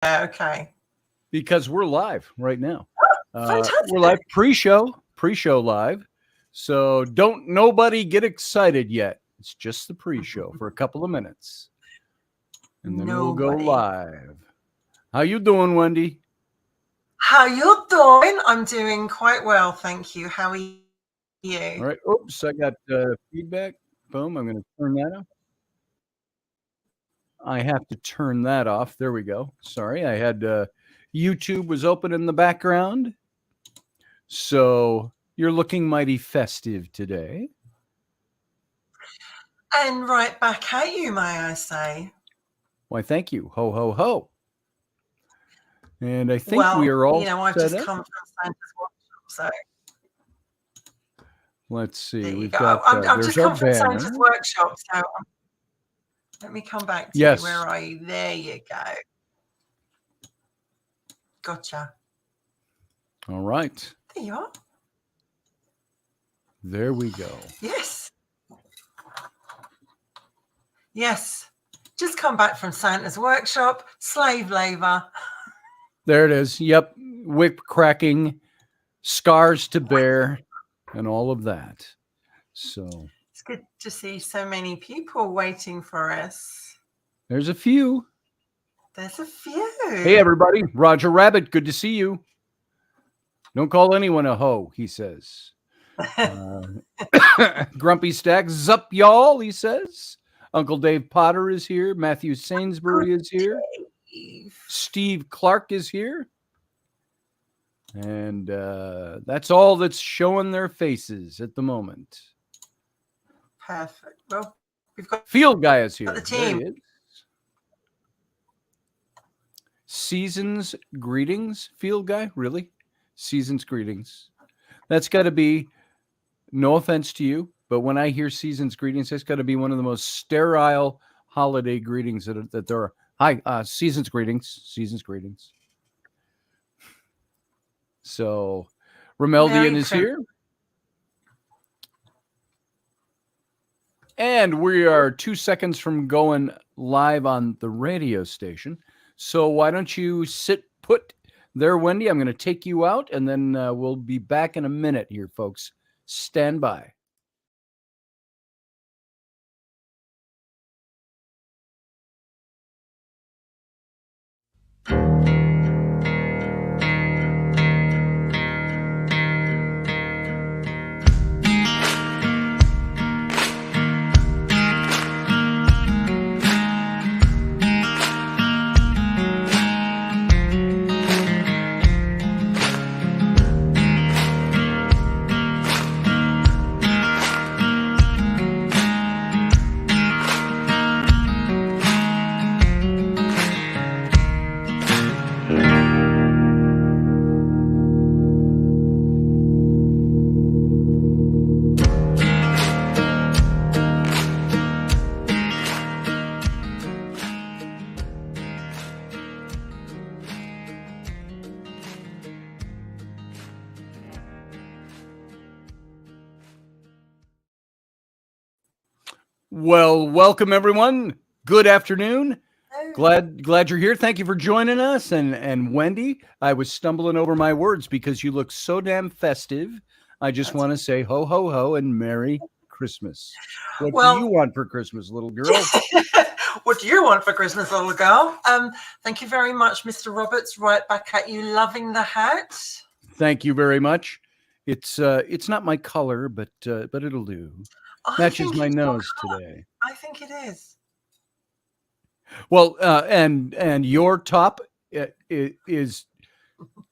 Okay. Because we're live right now. Fantastic. We're live pre-show live. So don't nobody get excited yet. It's just the pre-show for a couple of minutes. And then we'll go live. How you doing, Wendy? How you doing? I'm doing quite well, thank you. How are you? All right. Oops, I got feedback. Boom. I'm going to turn that off. I have to turn that off. There we go. Sorry, I had YouTube was open in the background. So you're looking mighty festive today. And right back at you, may I say. Why, thank you. Ho, ho, ho. And I think we are all I've just come from Santa's workshop, so. Let's see. There you We've go. got, I've just come from banner. Santa's workshop, so let me come back to you. Where are you? There you go. Gotcha. All right. There you are. There we go. Yes. Yes. Just come back from Santa's workshop. Slave labor. There it is. Yep. Whip cracking, scars to bear, and all of that. So it's good to see so many people waiting for us. There's a few. There's a few. Hey, everybody. Roger Rabbit, good to see you. Don't call anyone a hoe, he says. Grumpy Stacks up, y'all, he says. Uncle Dave Potter is here. Matthew Sainsbury is here. Steve Clark is here. And that's all that's showing their faces at the moment. Perfect. Well, we've got Field Guy is here. The team. Season's greetings, Field Guy? Really? Season's greetings. That's got to be, no offense to you, but when I hear season's greetings, that's got to be one of the most sterile holiday greetings that there are. Hi, season's greetings. Season's greetings. So, Romeldian is here. And we are 2 seconds from going live on the radio station. So why don't you sit put there, Wendy? I'm going to take you out, and then we'll be back in a minute here, folks. Stand by. Well, welcome everyone. Good afternoon. Glad you're here. Thank you for joining us. And Wendy, I was stumbling over my words because you look so damn festive. I just want to say ho ho ho and Merry Christmas. What do you want for Christmas, little girl? What do you want for Christmas, little girl? Thank you very much, Mr. Roberts. Right back at you. Loving the hat. Thank you very much. It's not my color, but it'll do. Matches my nose today. I think it is. Well, and your top is,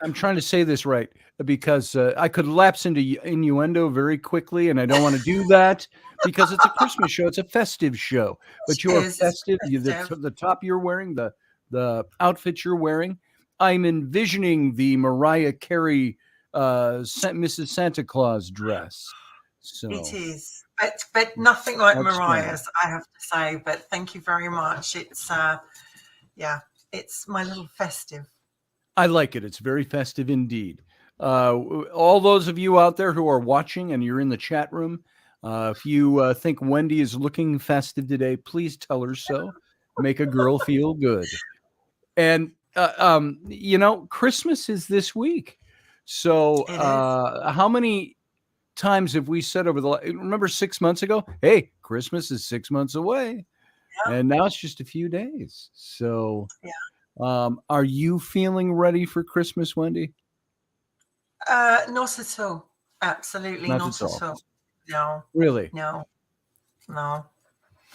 I'm trying to say this right, because I could lapse into innuendo very quickly, and I don't want to do that because it's a Christmas show. It's a festive show. But you're festive. The top you're wearing, the outfit you're wearing, I'm envisioning the Mariah Carey Mrs. Santa Claus dress. So it is. But nothing like Mariah's, I have to say. But thank you very much. It's it's my little festive. I like it. It's very festive indeed. All those of you out there who are watching and you're in the chat room, if you think Wendy is looking festive today, please tell her so. Make a girl feel good. And Christmas is this week. So, It is. how many times have we said remember 6 months ago, hey, Christmas is 6 months away, Yeah. and now it's just a few days. So, Yeah. are you feeling ready for Christmas, Wendy? Not at all. Absolutely Not not at at all. all. No, Really? no, no.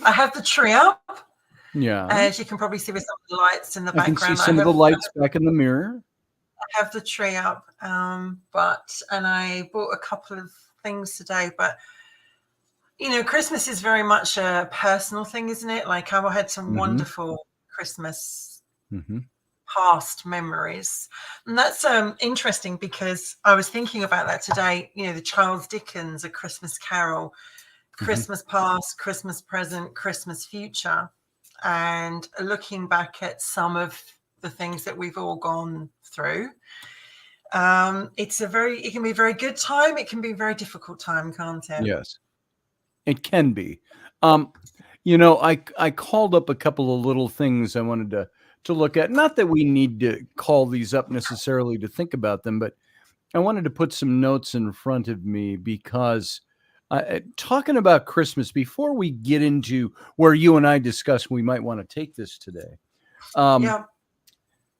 I have the tree up, Yeah. as you can probably see with some of the lights in the I can see background. some of the lights back in the mirror. I have the tree up, and I bought a couple of things today. But Christmas is very much a personal thing, isn't it? Like I had some Hmm. wonderful Christmas Hmm. past memories, and that's interesting because I was thinking about that today. The Charles Dickens A Christmas Carol, Hmm. Christmas past, Christmas present, Christmas future, and looking back at some of the things that we've all gone through. It can be a very good time, it can be a very difficult time, can't it? Yes, it can be. Um, I called up a couple of little things I wanted to look at. Not that we need to call these up necessarily to think about them, but I wanted to put some notes in front of me because talking about Christmas before we get into where you and I discuss we might want to take this today. Um, Yeah.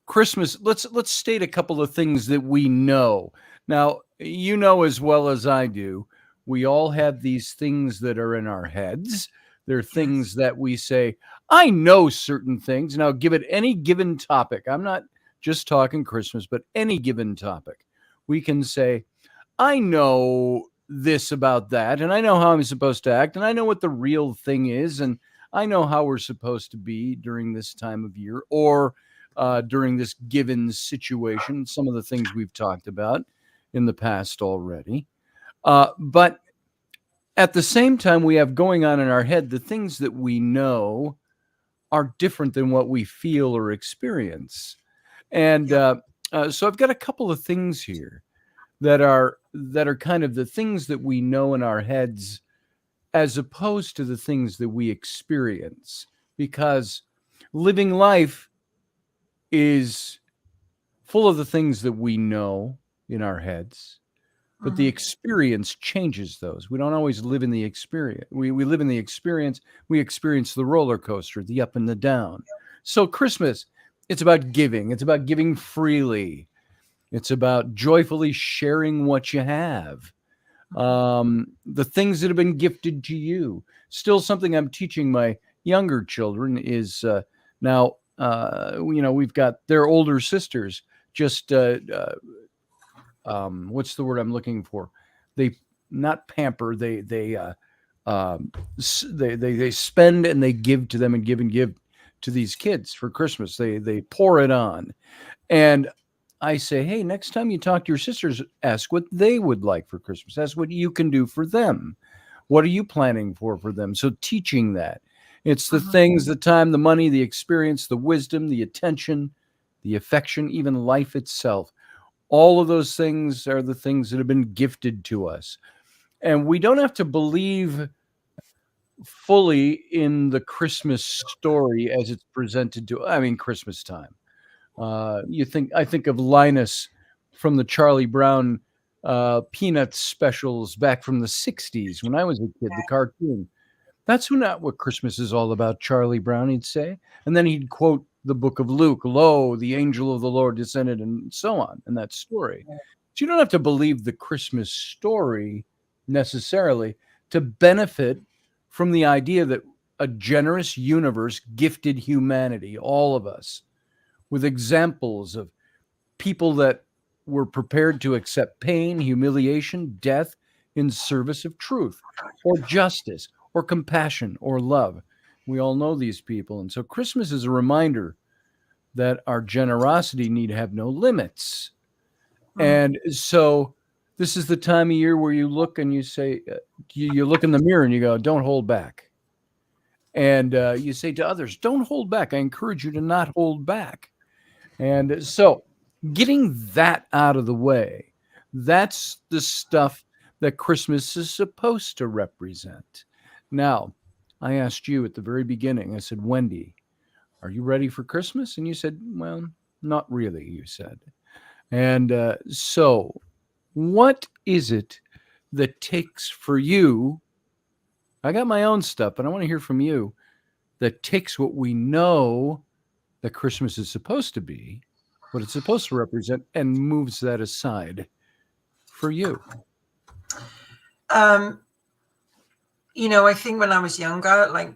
Christmas. Let's state a couple of things that we know. Now, you know as well as I do, we all have these things that are in our heads. They're Yes. things that we say, I know certain things. Now, give it any given topic. I'm not just talking Christmas, but any given topic. We can say, I know this about that, and I know how I'm supposed to act, and I know what the real thing is, and I know how we're supposed to be during this time of year or during this given situation. Some of the things we've talked about in the past already. But at the same time, we have going on in our head the things that we know are different than what we feel or experience. And Yeah. so I've got a couple of things here that are kind of the things that we know in our heads as opposed to the things that we experience, because living life is full of the things that we know in our heads, but the Hmm. experience changes those. We don't always live in the experience. We live in the experience. We experience the roller coaster, the up and the down. So Christmas, it's about giving. It's about giving freely. It's about joyfully sharing what you have. The things that have been gifted to you. Still, something I'm teaching my younger children is now. We've got their older sisters. Just what's the word I'm looking for? They not pamper. They spend and they give to them and give to these kids for Christmas. They pour it on, and I say, hey, next time you talk to your sisters, ask what they would like for Christmas. Ask what you can do for them. What are you planning for them? So teaching that. It's the Hmm. things, the time, the money, the experience, the wisdom, the attention, the affection, even life itself. All of those things are the things that have been gifted to us. And we don't have to believe fully in the Christmas story as it's presented to, I mean, Christmas time. I think of Linus from the Charlie Brown Peanuts specials back from the 60s when I was a kid, the cartoon. That's not what Christmas is all about, Charlie Brown, he'd say. And then he'd quote the book of Luke, lo, the angel of the Lord descended, and so on, in that story. So you don't have to believe the Christmas story necessarily to benefit from the idea that a generous universe gifted humanity, all of us, with examples of people that were prepared to accept pain, humiliation, death in service of truth or justice or compassion or love. We all know these people. And so Christmas is a reminder that our generosity need have no limits. Hmm. And so this is the time of year where you look and you say, you look in the mirror and you go, don't hold back. And you say to others, don't hold back. I encourage you to not hold back. And so, getting that out of the way, that's the stuff that Christmas is supposed to represent. Now, I asked you at the very beginning, I said, Wendy, are you ready for Christmas? And you said, well, not really, you said. And so, what is it that takes for you? I got my own stuff, but I want to hear from you. That takes what we know that Christmas is supposed to be, what it's supposed to represent, and moves that aside for you. I think when I was younger, like,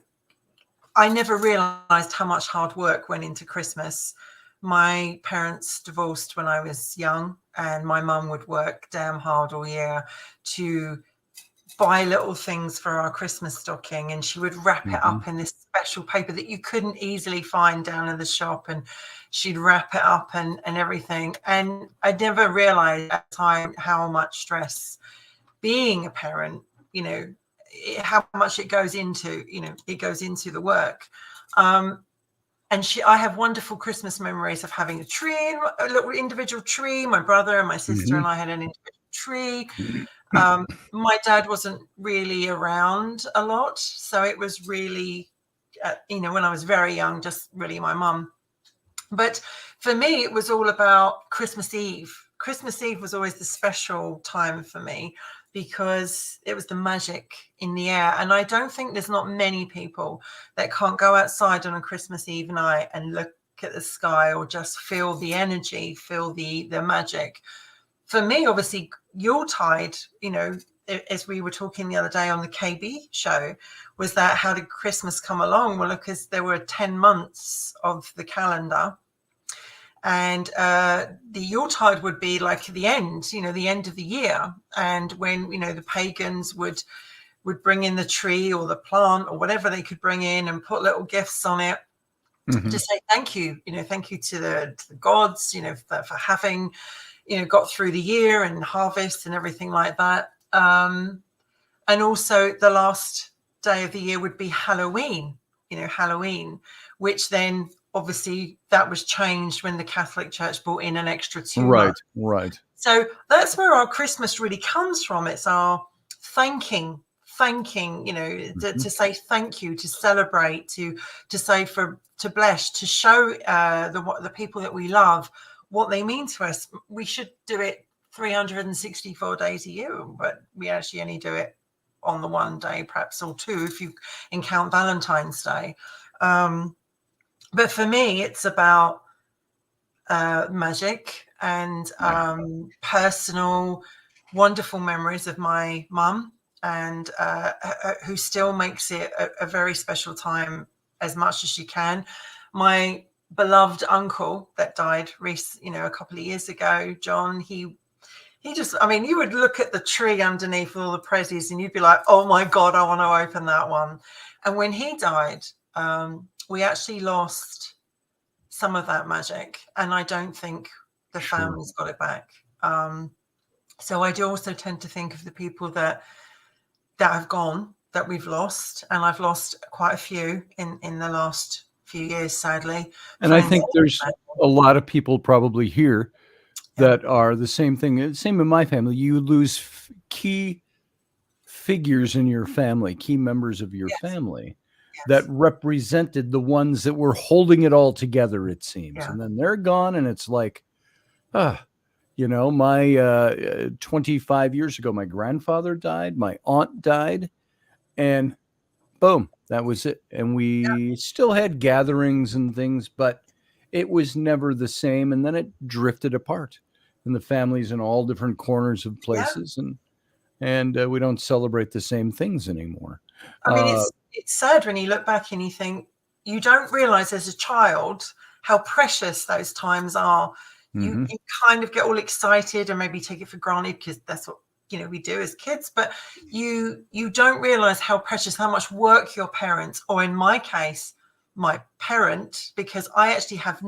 I never realized how much hard work went into Christmas. My parents divorced when I was young, and my mum would work damn hard all year to buy little things for our Christmas stocking, and she would wrap it up in this special paper that you couldn't easily find down in the shop, and she'd wrap it up and everything. And I never realized at the time how much stress being a parent, how much it goes into, it goes into the work. I have wonderful Christmas memories of having a little individual tree. My brother and my sister and I had an individual tree. My dad wasn't really around a lot, so it was really, when I was very young, just really my mum. But for me, it was all about Christmas Eve. Christmas Eve was always the special time for me because it was the magic in the air. And I don't think there's not many people that can't go outside on a Christmas Eve night and look at the sky or just feel the energy, feel the magic. For me, obviously, Yuletide, as we were talking the other day on the KB show, was that how did Christmas come along? Well, because there were 10 months of the calendar. And the Yuletide would be like the end, the end of the year. And when, the pagans would bring in the tree or the plant or whatever they could bring in and put little gifts on it to say thank you, thank you to the gods, for having, got through the year and harvest and everything like that. And also the last day of the year would be Halloween, which then obviously that was changed when the Catholic Church brought in an extra 2 months. Right. So that's where our Christmas really comes from. It's our thanking, to say thank you, to celebrate, to say to bless, to show the people that we love what they mean to us. We should do it 364 days a year, but we actually only do it on the one day, perhaps, or two, if you count Valentine's Day. But for me, it's about magic and personal, wonderful memories of my mum, and who still makes it a very special time as much as she can. My beloved uncle that died a couple of years ago, John, he just, you would look at the tree underneath all the prezzies and you'd be like, oh my God, I want to open that one. And when he died, we actually lost some of that magic, and I don't think the family's got it back. So I do also tend to think of the people that have gone, that we've lost, and I've lost quite a few in the last few years, sadly. And I think there's a lot of people probably here that are the same thing. Same in my family. You lose key figures in your family, key members of your family that represented the ones that were holding it all together, it seems. And then they're gone, and it's like, my 25 years ago, my grandfather died, my aunt died, and boom, that was it. And we still had gatherings and things, but it was never the same. And then it drifted apart, and the families in all different corners of places, and we don't celebrate the same things anymore. It's sad when you look back and you think, you don't realize as a child how precious those times are. You kind of get all excited and maybe take it for granted because that's what we do as kids, but you don't realize how precious, how much work your parents, or in my case, my parent, because I actually have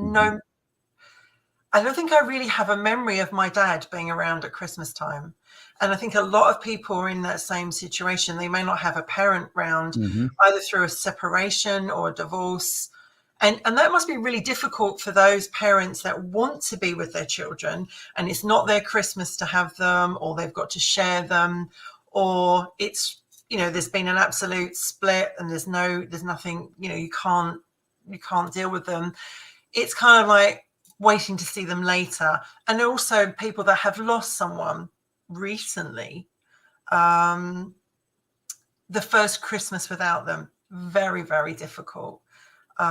I don't think I really have a memory of my dad being around at Christmas time. And I think a lot of people are in that same situation. They may not have a parent round, either through a separation or a divorce. And that must be really difficult for those parents that want to be with their children, and it's not their Christmas to have them, or they've got to share them, or it's, there's been an absolute split and there's nothing, you can't deal with them. It's kind of like, waiting to see them later. And also people that have lost someone recently, the first Christmas without them, very, very difficult. So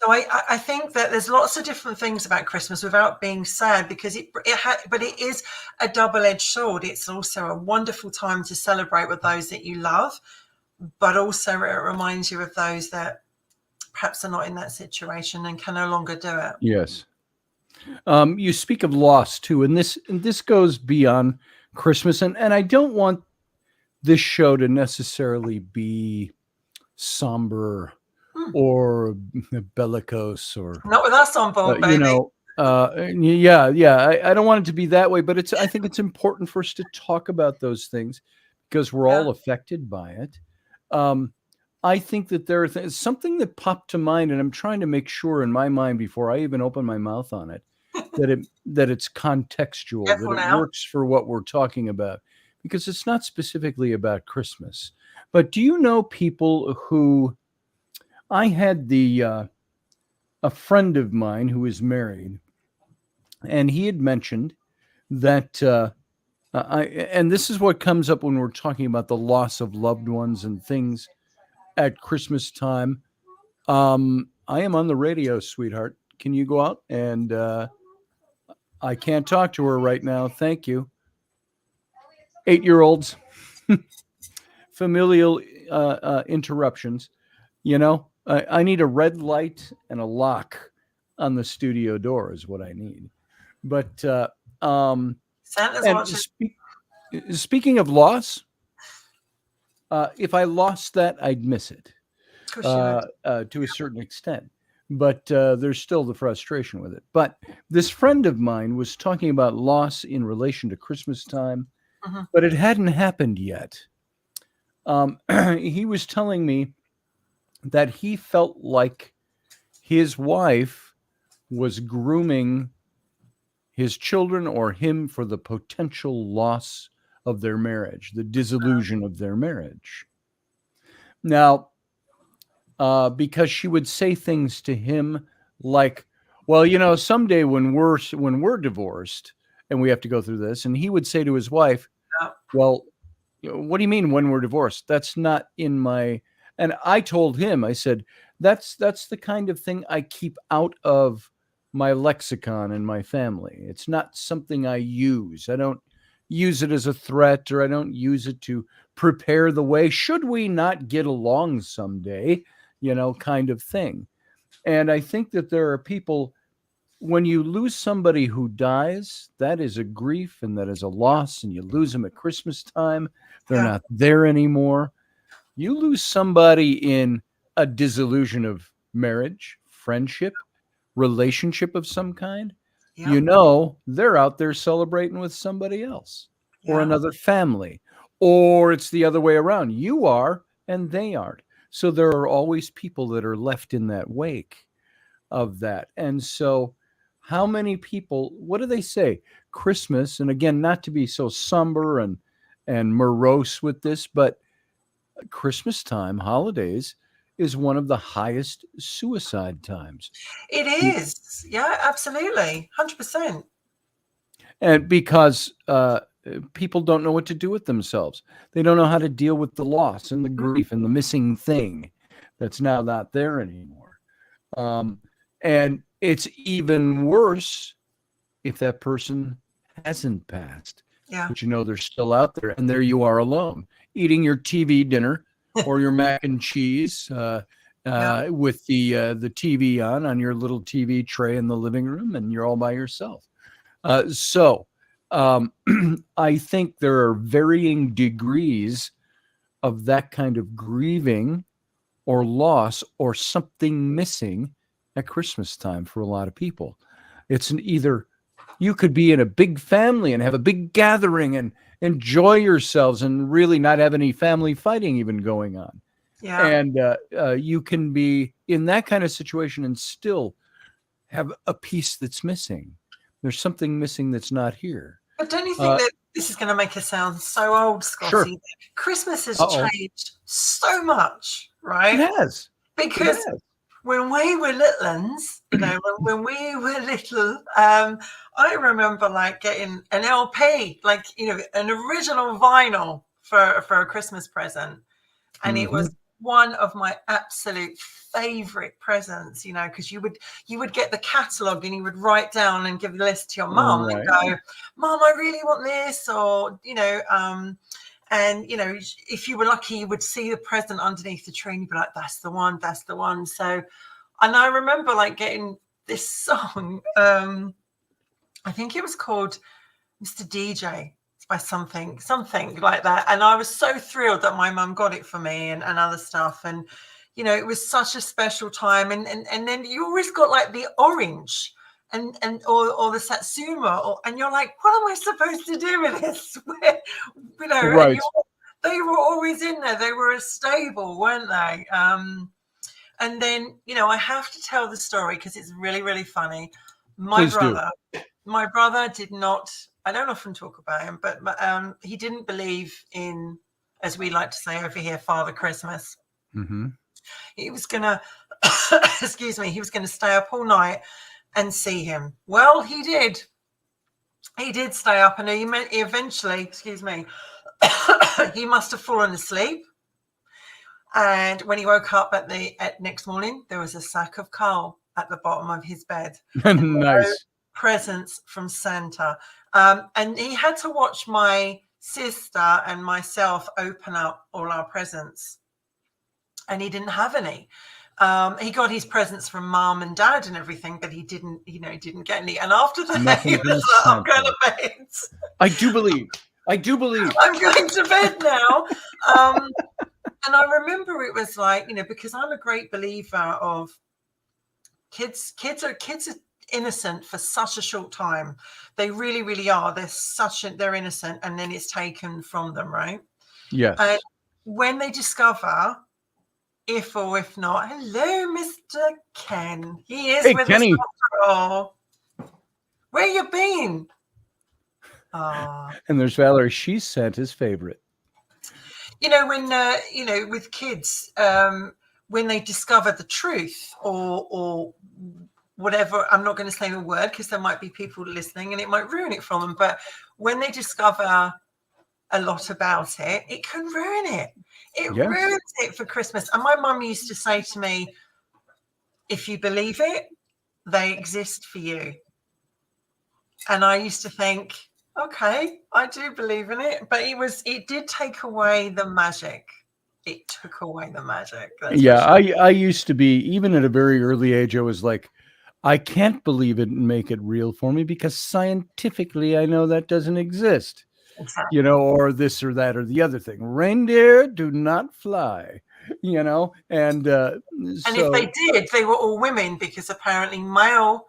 I think that there's lots of different things about Christmas without being sad, because but it is a double-edged sword. It's also a wonderful time to celebrate with those that you love, but also it reminds you of those that perhaps are not in that situation and can no longer do it. Yes. You speak of loss too, and this goes beyond Christmas, and I don't want this show to necessarily be somber or bellicose, or not with us on board, baby. I don't want it to be that way, but I think it's important for us to talk about those things because we're all affected by it. I think that there is something that popped to mind, and I'm trying to make sure in my mind before I even open my mouth on it that it's contextual, that it works for what we're talking about, because it's not specifically about Christmas. But do you know people who I had a friend of mine who is married, and he had mentioned that and this is what comes up when we're talking about the loss of loved ones and things at Christmas time. I am on the radio, sweetheart. Can you go out? And I can't talk to her right now. Thank you. 8-year-olds, familial interruptions. I need a red light and a lock on the studio door is what I need. But speaking of loss, if I lost that, I'd miss it to a certain extent. But there's still the frustration with it. But this friend of mine was talking about loss in relation to Christmas time, but it hadn't happened yet. He was telling me that he felt like his wife was grooming his children or him for the potential loss of their marriage, the dissolution of their marriage. Now, because she would say things to him like, well, someday when we're divorced and we have to go through this, and he would say to his wife, well, what do you mean when we're divorced? That's not in my... And I told him, I said, that's the kind of thing I keep out of my lexicon in my family. It's not something I use. I don't use it as a threat, or I don't use it to prepare the way. Should we not get along someday, kind of thing. And I think that there are people, when you lose somebody who dies, that is a grief and that is a loss, and you lose them at Christmas time. They're not there anymore. You lose somebody in a dissolution of marriage, friendship, relationship of some kind, they're out there celebrating with somebody else or another family, or it's the other way around. You are and they aren't. So there are always people that are left in that wake of that. And so how many people, what do they say? Christmas, and again, not to be so somber and morose with this, but Christmas time, holidays, is one of the highest suicide times. It is. Yeah, absolutely. 100%. And because people don't know what to do with themselves. They don't know how to deal with the loss and the grief and the missing thing that's now not there anymore. And it's even worse if that person hasn't passed. Yeah. But they're still out there, and there you are alone, eating your TV dinner or your mac and cheese with the TV on your little TV tray in the living room, and you're all by yourself. So I think there are varying degrees of that kind of grieving or loss or something missing at Christmas time for a lot of people. It's either you could be in a big family and have a big gathering and enjoy yourselves and really not have any family fighting even going on. Yeah. And you can be in that kind of situation and still have a piece that's missing. There's something missing that's not here. But don't you think that this is going to make us sound so old, Scotty? Sure. Christmas has changed so much, right? It has. Because when we were little uns, when we were little, I remember like getting an LP, like, an original vinyl for a Christmas present. And it was one of my absolute favorite presents, because you would get the catalog and you would write down and give the list to your mum and go, Mum, I really want this, or, and, if you were lucky, you would see the present underneath the tree and you'd be like, that's the one, that's the one. So, and I remember like getting this song, I think it was called Mr. DJ by something like that. And I was so thrilled that my mum got it for me and other stuff. And, it was such a special time. And then you always got like the orange or the satsuma, and you're like, what am I supposed to do with this? Right. They were always in there. They were a staple, weren't they? And then, I have to tell the story because it's really, really funny. My brother did not, I don't often talk about him, but he didn't believe in, as we like to say over here, Father Christmas. He was going to, he was going to stay up all night and see him. Well, he did. He did stay up, and he eventually, he must have fallen asleep. And when he woke up at next morning, there was a sack of coal at the bottom of his bed. Nice. Presents from Santa. And he had to watch my sister and myself open up all our presents. And he didn't have any. He got his presents from Mom and Dad and everything, but he didn't get any. And after that, he was like, I'm going to bed. I do believe. I'm going to bed now. And I remember it was like, because I'm a great believer of kids are innocent for such a short time. They really, really are. They're innocent, and then it's taken from them, right? Yes. And when they discover, if or if not, hello, Mr. Ken. He is with Kenny. us after all. Where you been? And there's Valerie. She's Santa's favorite. When with kids, when they discover the truth or whatever, I'm not going to say the word because there might be people listening and it might ruin it for them. But when they discover a lot about it, it can ruin it. It ruins it for Christmas. And my mum used to say to me, if you believe it, they exist for you. And I used to think, okay, I do believe in it, but it did take away the magic. It took away the magic. Yeah, sure. I used to be, even at a very early age, I was like, I can't believe it and make it real for me because scientifically I know that doesn't exist. Exactly. Or this or that or the other thing. Reindeer do not fly, and and if they did, they were all women because apparently male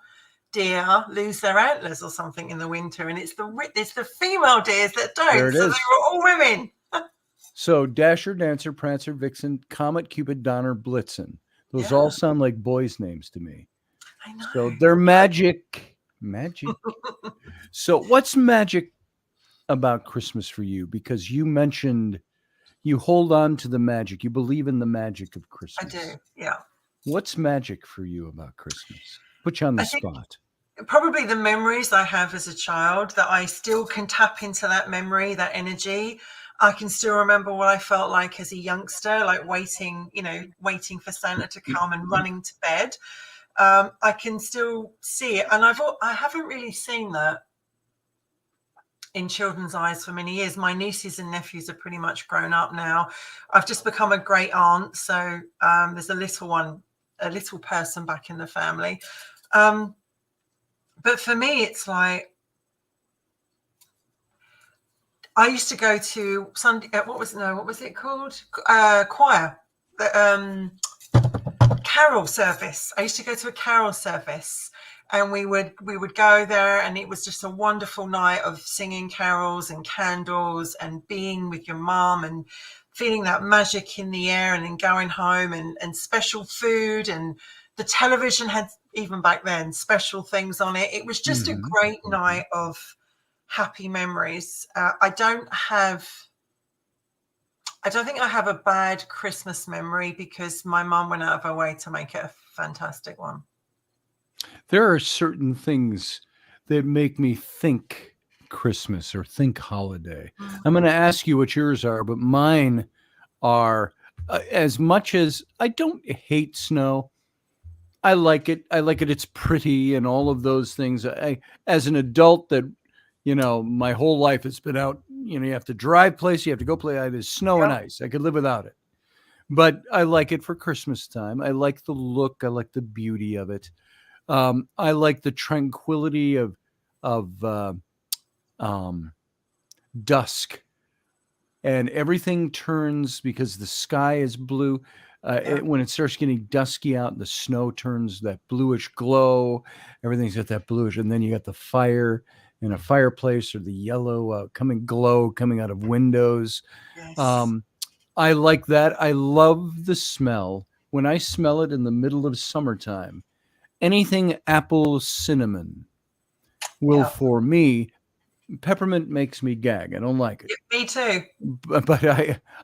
deer lose their antlers or something in the winter, and it's the female deers that don't. There it is. They were all women. So Dasher, Dancer, Prancer, Vixen, Comet, Cupid, Donner, Blitzen. Those all sound like boys' names to me. I know. So they're magic. So what's magic about Christmas for you? Because you mentioned you hold on to the magic. You believe in the magic of Christmas. I do, yeah. What's magic for you about Christmas? Put you on the spot. Probably the memories I have as a child, that I still can tap into that memory, that energy. I can still remember what I felt like as a youngster, like waiting for Santa to come and running to bed. I can still see it. And I haven't really seen that in children's eyes for many years. My nieces and nephews are pretty much grown up now. I've just become a great aunt. So there's a little person back in the family. But for me, it's like, I used to go to Sunday. What was it called? Choir, carol service. I used to go to a carol service, and we would go there, and it was just a wonderful night of singing carols and candles and being with your mom and feeling that magic in the air, and then going home and special food, and the television had, even back then, special things on it. It was just a great night of happy memories. I don't think I have a bad Christmas memory because my mum went out of her way to make it a fantastic one. There are certain things that make me think Christmas or think holiday. I'm going to ask you what yours are, but mine are as much as I don't hate snow. I like it. I like it. It's pretty and all of those things. As an adult that, my whole life has been out, you have to drive places, you have to go play. There's snow and ice. I could live without it. But I like it for Christmas time. I like the look. I like the beauty of it. I like the tranquility of dusk, and everything turns because the sky is blue. When it starts getting dusky out and the snow turns that bluish glow, everything's got that bluish, and then you got the fire in a fireplace or the yellow glow coming out of windows. Yes. I like that. I love the smell. When I smell it in the middle of summertime, anything apple cinnamon will, for me, peppermint makes me gag. I don't like it. Me too. But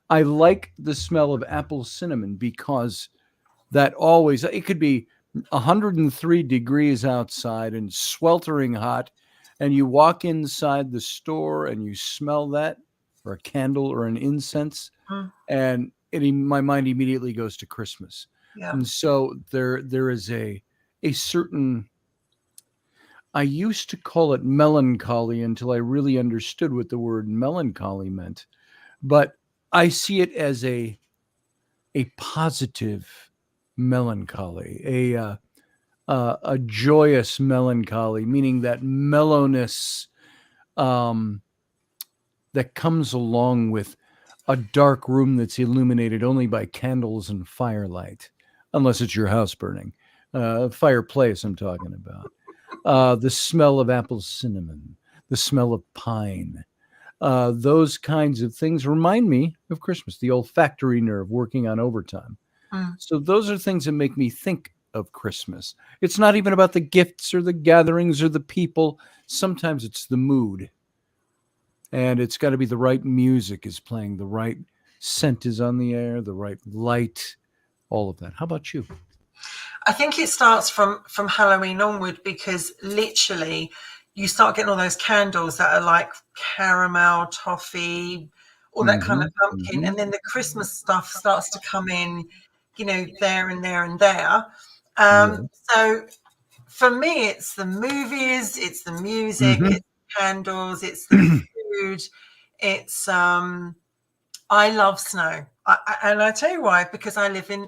I like the smell of apple cinnamon because that always, it could be 103 degrees outside and sweltering hot, and you walk inside the store and you smell that, or a candle or an incense, and my mind immediately goes to Christmas. Yeah. And so there is a certain, I used to call it melancholy until I really understood what the word melancholy meant. But I see it as a positive melancholy, a joyous melancholy, meaning that mellowness that comes along with a dark room that's illuminated only by candles and firelight, unless it's your house burning. Fireplace I'm talking about. The smell of apple cinnamon, the smell of pine. Those kinds of things remind me of Christmas, the olfactory nerve working on overtime. So those are things that make me think of Christmas. It's not even about the gifts or the gatherings or the people. Sometimes it's the mood. And it's got to be the right music is playing, the right scent is on the air, the right light, all of that. How about you? I think it starts from Halloween onward, because literally you start getting all those candles that are like caramel, toffee, all that kind of pumpkin. And then the Christmas stuff starts to come in, there and there and there. So for me, it's the movies, it's the music, it's the candles, it's the food. It's I love snow, and I tell you why. Because I live in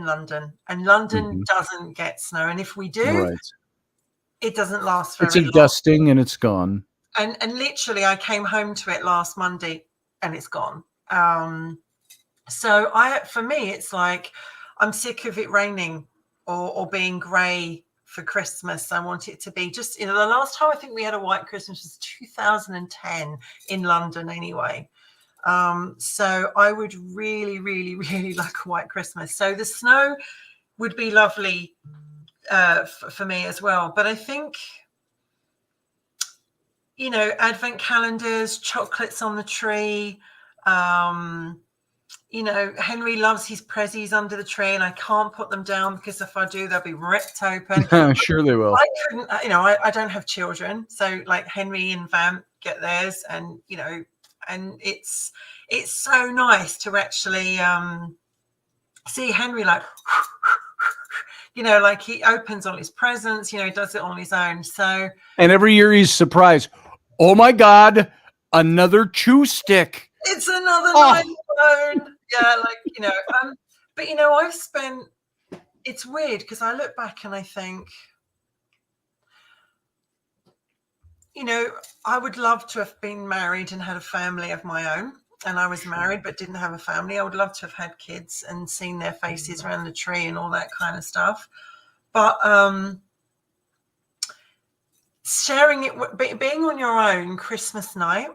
London, and London doesn't get snow, and if we do, it doesn't last very long. It's a dusting and it's gone. And literally, I came home to it last Monday, and it's gone. So for me, it's like I'm sick of it raining or being grey for Christmas. I want it to be just, the last time I think we had a white Christmas was 2010 in London anyway. So I would really, really, really like a white Christmas. So the snow would be lovely for me as well. But I think, advent calendars, chocolates on the tree. Henry loves his prezzies under the tree, and I can't put them down because if I do, they'll be ripped open. Sure they will. I couldn't, I don't have children. So like Henry and Vamp get theirs, and, and it's so nice to actually see Henry like, like he opens all his presents, he does it on his own. So, and every year he's surprised. Oh my God, another chew stick. It's another nice phone. Yeah, but I've spent, it's weird because I look back and I think, I would love to have been married and had a family of my own. And I was married but didn't have a family. I would love to have had kids and seen their faces around the tree and all that kind of stuff. But sharing it, being on your own Christmas night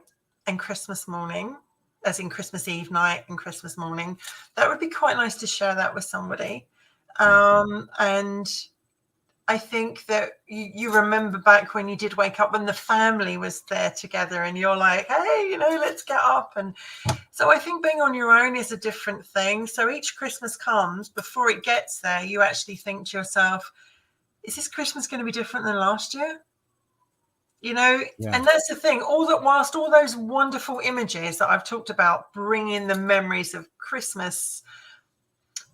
and Christmas morning, as in Christmas Eve night and Christmas morning, that would be quite nice to share that with somebody. And I think that you remember back when you did wake up when the family was there together and you're like, hey, let's get up. And So I think being on your own is a different thing. So each Christmas comes, before it gets there, you actually think to yourself, is this Christmas going to be different than last year? You know, Yeah. and that's the thing, whilst all those wonderful images that I've talked about bring in the memories of Christmas,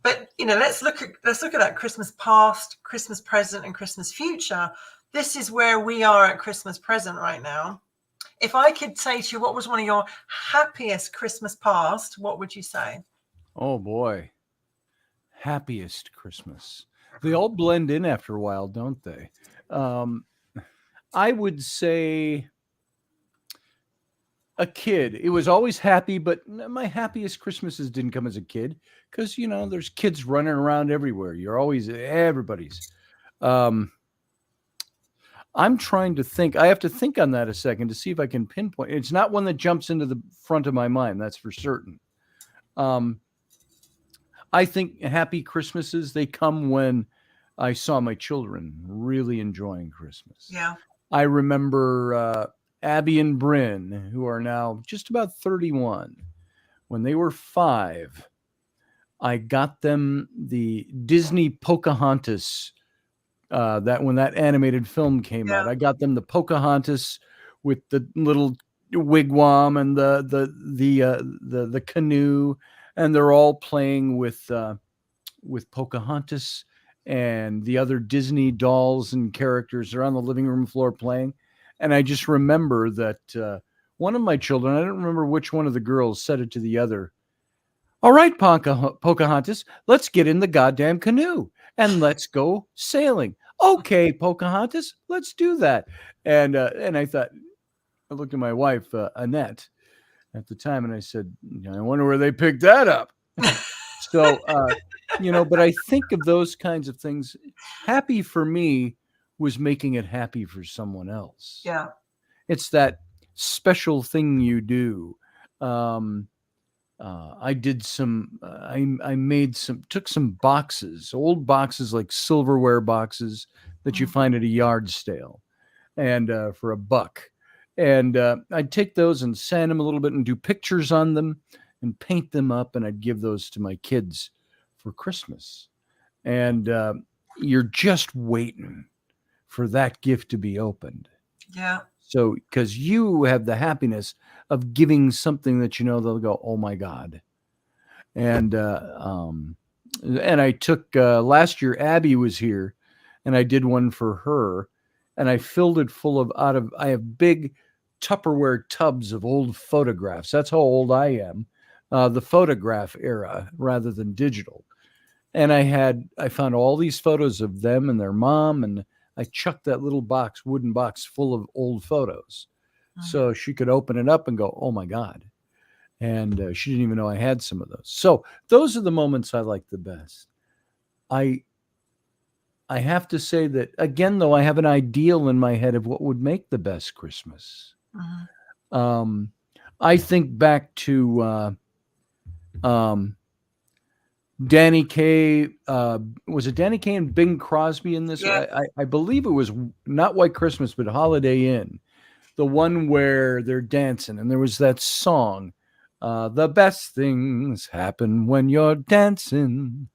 but let's look at that Christmas past, Christmas present, and Christmas future. This is where we are at Christmas present right now. If I could say to you, what was one of your happiest Christmas past, what would you say? Oh boy. Happiest Christmas. They all blend in after a while, don't they? I would say a kid. It was always happy, but my happiest Christmases didn't come as a kid because, there's kids running around everywhere. You're always everybody's. I'm trying to think. I have to think on that a second to see if I can pinpoint. It's not one that jumps into the front of my mind. That's for certain. I think happy Christmases, they come when I saw my children really enjoying Christmas. Yeah. I remember Abby and Bryn, who are now just about 31. When they were 5, I got them the Disney Pocahontas. That when that animated film came out, I got them the Pocahontas with the little wigwam and the canoe, and they're all playing with Pocahontas and the other Disney dolls and characters are on the living room floor playing. And I just remember that one of my children, I don't remember which one of the girls, said it to the other. All right, Pocahontas, let's get in the goddamn canoe and let's go sailing. Okay, Pocahontas, let's do that. And I thought, I looked at my wife, Annette, at the time, and I said, I wonder where they picked that up. So, but I think of those kinds of things. Happy for me was making it happy for someone else. Yeah. It's that special thing you do. I did some, took some boxes, old boxes like silverware boxes that you find at a yard sale and for $1. And I'd take those and sand them a little bit and do pictures on them and paint them up. And I'd give those to my kids for Christmas. And you're just waiting for that gift to be opened. Yeah. So, because you have the happiness of giving something that they'll go, oh my God. And I took last year, Abby was here, and I did one for her, and I filled it full of I have big Tupperware tubs of old photographs. That's how old I am, the photograph era rather than digital. And I found all these photos of them and their mom, and I chucked that little wooden box full of old photos. So she could open it up and go, oh my God. And she didn't even know I had some of those. So those are the moments I like the best. I have to say that, again, though, I have an ideal in my head of what would make the best Christmas. I think back to Danny Kaye. Was it Danny Kaye and Bing Crosby in this? Yeah. I believe it was not White Christmas, but Holiday Inn. The one where they're dancing, and there was that song, the best things happen when you're dancing.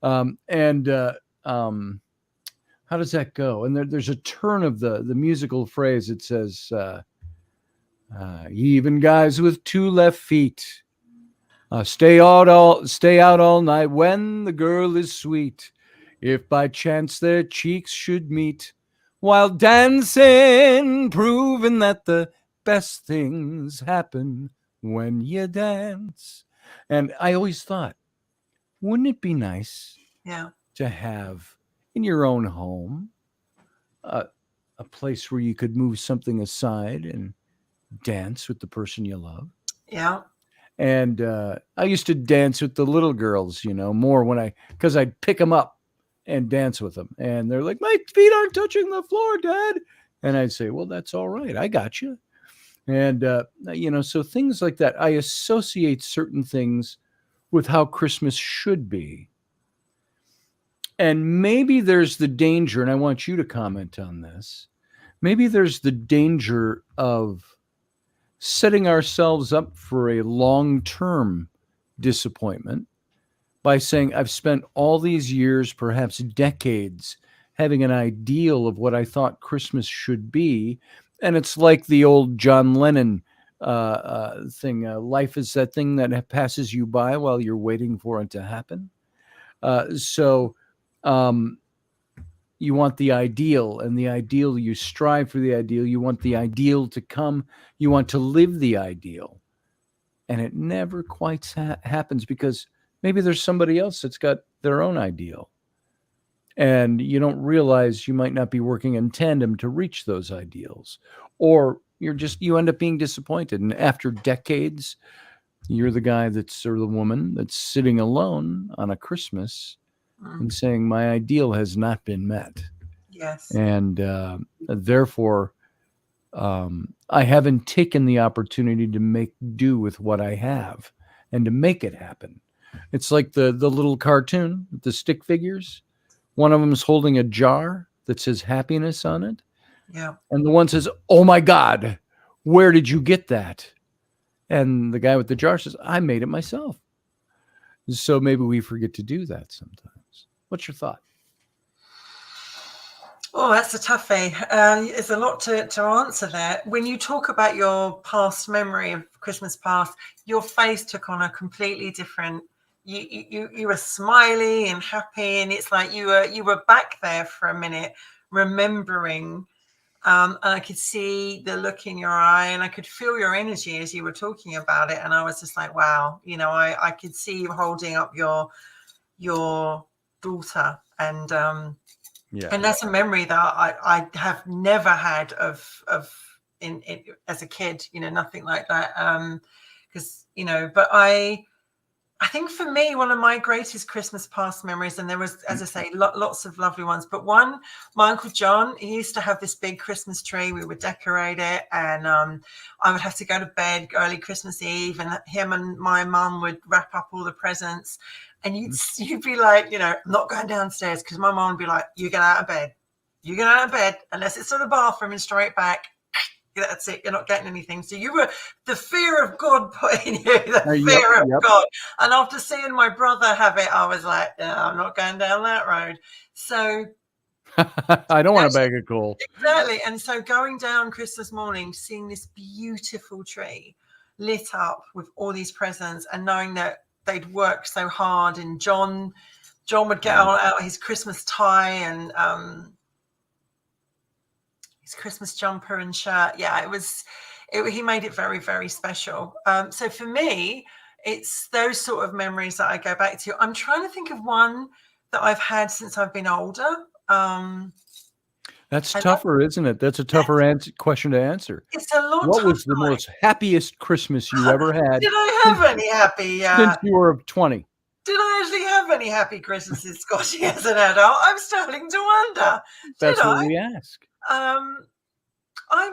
How does that go? And there's a turn of the musical phrase. It says, even guys with 2 left feet stay out all night when the girl is sweet. If by chance their cheeks should meet while dancing, proving that the best things happen when you dance. And I always thought, wouldn't it be nice to have in your own home a place where you could move something aside and dance with the person you love? Yeah. And I used to dance with the little girls, more because I'd pick them up and dance with them. And they're like, my feet aren't touching the floor, Dad. And I'd say, well, that's all right. I got you. And, so things like that. I associate certain things with how Christmas should be. And maybe there's the danger, and I want you to comment on this. Maybe there's the danger of setting ourselves up for a long-term disappointment by saying, I've spent all these years, perhaps decades, having an ideal of what I thought Christmas should be. And it's like the old John Lennon thing, life is that thing that passes you by while you're waiting for it to happen. So you want the ideal, and the ideal, you strive for the ideal. You want the ideal to come. You want to live the ideal. And it never quite happens because maybe there's somebody else that's got their own ideal. And you don't realize you might not be working in tandem to reach those ideals. Or you end up being disappointed. And after decades, you're the guy or the woman that's sitting alone on a Christmas and saying, my ideal has not been met. Yes. And therefore, I haven't taken the opportunity to make do with what I have and to make it happen. It's like the little cartoon with the stick figures. One of them is holding a jar that says happiness on it. Yeah. And the one says, oh my God, where did you get that? And the guy with the jar says, I made it myself. So maybe we forget to do that sometimes. What's your thought? Oh, that's a toughie. There's a lot to answer there. When you talk about your past memory of Christmas past, your face took on a completely different. You were smiley and happy, and it's like you were back there for a minute, remembering. And I could see the look in your eye, and I could feel your energy as you were talking about it. And I was just like, wow, I could see you holding up your daughter, and and that's a memory that I have never had of in as a kid, nothing like that. Because but I think for me, one of my greatest Christmas past memories, and there was, as I say, lots of lovely ones, but one, my Uncle John, he used to have this big Christmas tree. We would decorate it, and I would have to go to bed early Christmas Eve, and him and my mum would wrap up all the presents, and you'd be like, I'm not going downstairs, because my mum would be like, you get out of bed. You get out of bed, unless it's to the bathroom and straight back. That's it. You're not getting anything. So you were the fear of God put in you, the fear of God. And after seeing my brother have it, I was like, no, I'm not going down that road. So I don't want to bag a coal. Exactly. And so going down Christmas morning, seeing this beautiful tree lit up with all these presents, and knowing that they'd worked so hard, and John would get out his Christmas tie and his Christmas jumper and shirt. Yeah, he made it very, very special. So for me, it's those sort of memories that I go back to. I'm trying to think of one that I've had since I've been older. That's tougher, isn't it? That's a tougher question to answer. It's a lot. What was the most happiest Christmas you ever had? Did I have any happy? Since you were 20. Did I actually have any happy Christmases, Scotty, as an adult? I'm starting to wonder. That's what we ask. I'm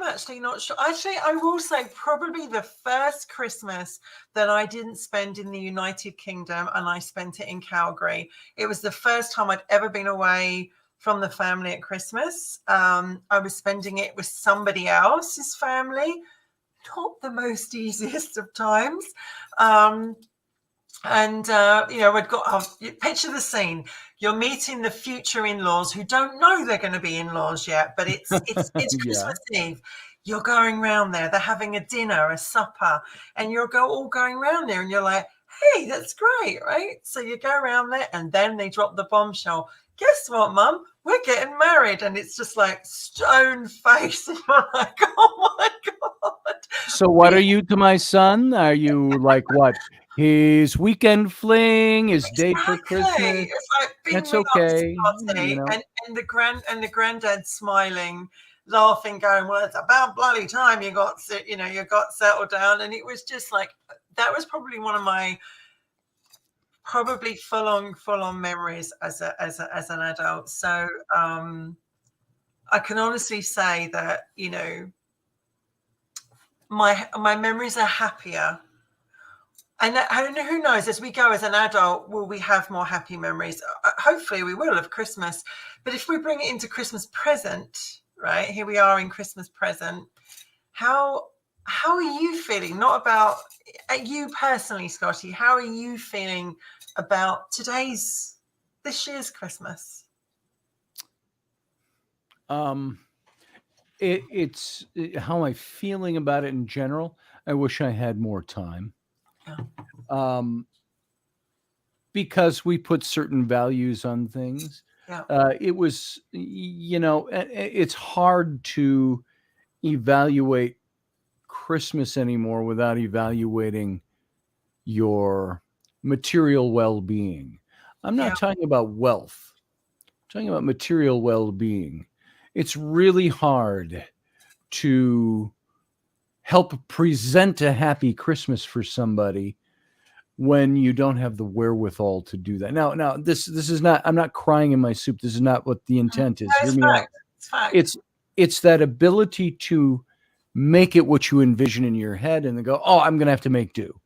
actually not sure. Actually, I will say probably the first Christmas that I didn't spend in the United Kingdom, and I spent it in Calgary. It was the first time I'd ever been away from the family at Christmas. I was spending it with somebody else's family. Not the most easiest of times. We'd got picture the scene. You're meeting the future in-laws who don't know they're going to be in-laws yet, but it's Christmas Eve. You're going round there. They're having a dinner, a supper, and you're all going round there, and you're like, hey, that's great, right? So you go around there, and then they drop the bombshell. Guess what, Mum? We're getting married. And it's just like stone face. And you're like, oh my God. So what are you to my son? Are you like what? His weekend fling, his date for Christmas. It's like that's okay. And the granddad smiling, laughing, going, well, it's about bloody time you got settled down. And it was just like, that was probably one of my full on memories as an adult. So I can honestly say that, my memories are happier. And who knows, as we go as an adult, will we have more happy memories? Hopefully we will of Christmas. But if we bring it into Christmas present, right? Here we are in Christmas present. How how are you feeling? Not about you personally, Scotty. How are you feeling about this year's Christmas? It's how am I feeling about it in general? I wish I had more time. Yeah. Because we put certain values on things. Yeah. It was, it's hard to evaluate Christmas anymore without evaluating your material well-being. I'm not Yeah. talking about wealth. I'm talking about material well-being. It's really hard to help present a happy Christmas for somebody when you don't have the wherewithal to do that. Now, this is not. I'm not crying in my soup. This is not what the intent is. No, Hear it's me out. fact. It's fact. It's that ability to make it what you envision in your head, and then go, oh, I'm going to have to make do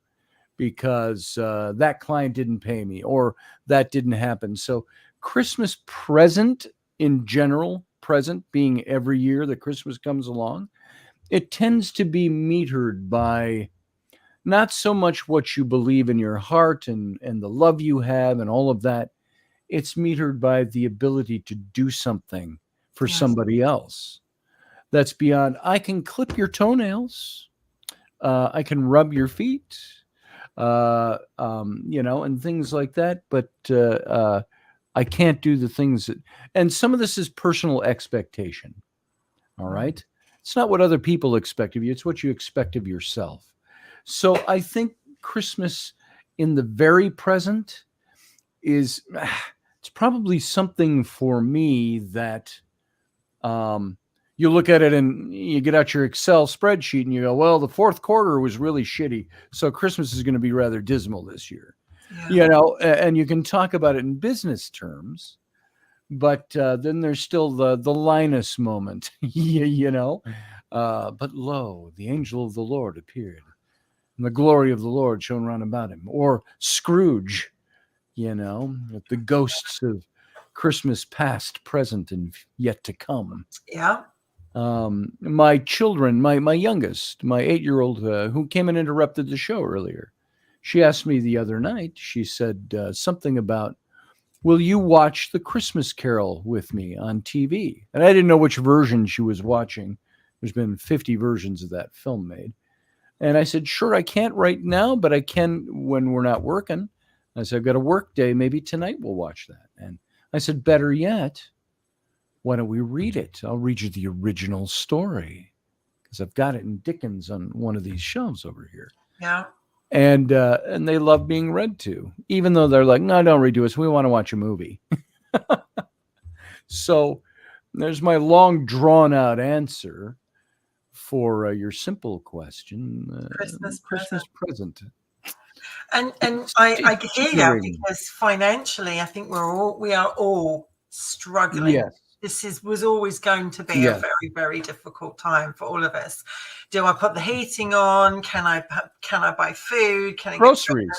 because that client didn't pay me or that didn't happen. So Christmas present in general, present being every year that Christmas comes along, it tends to be metered by not so much what you believe in your heart and the love you have and all of that. It's metered by the ability to do something for Yes. somebody else. That's beyond, I can clip your toenails. I can rub your feet, and things like that. But I can't do the things that, and some of this is personal expectation. All right. It's not what other people expect of you. It's what you expect of yourself. So I think Christmas in the very present is, it's probably something for me that you look at it and you get out your Excel spreadsheet and you go, well, the fourth quarter was really shitty. So Christmas is going to be rather dismal this year, and you can talk about it in business terms. But then there's still the Linus moment, but lo, the angel of the Lord appeared, and the glory of the Lord shone round about him. Or Scrooge, with the ghosts of Christmas past, present, and yet to come. Yeah. My children, my youngest, my 8-year-old, who came and interrupted the show earlier, she asked me the other night, she said something about, will you watch The Christmas Carol with me on TV? And I didn't know which version she was watching. There's been 50 versions of that film made. And I said, sure, I can't right now, but I can when we're not working. I said, I've got a work day. Maybe tonight we'll watch that. And I said, better yet, why don't we read it? I'll read you the original story because I've got it in Dickens on one of these shelves over here. Yeah. And they love being read to, even though they're like, no, don't read to us. We want to watch a movie. So there's my long drawn out answer for your simple question. Christmas present. And I hear you, because financially, I think we are all struggling. Yes. This was always going to be a very, very difficult time for all of us. Do I put the heating on? Can I buy food? Can I groceries?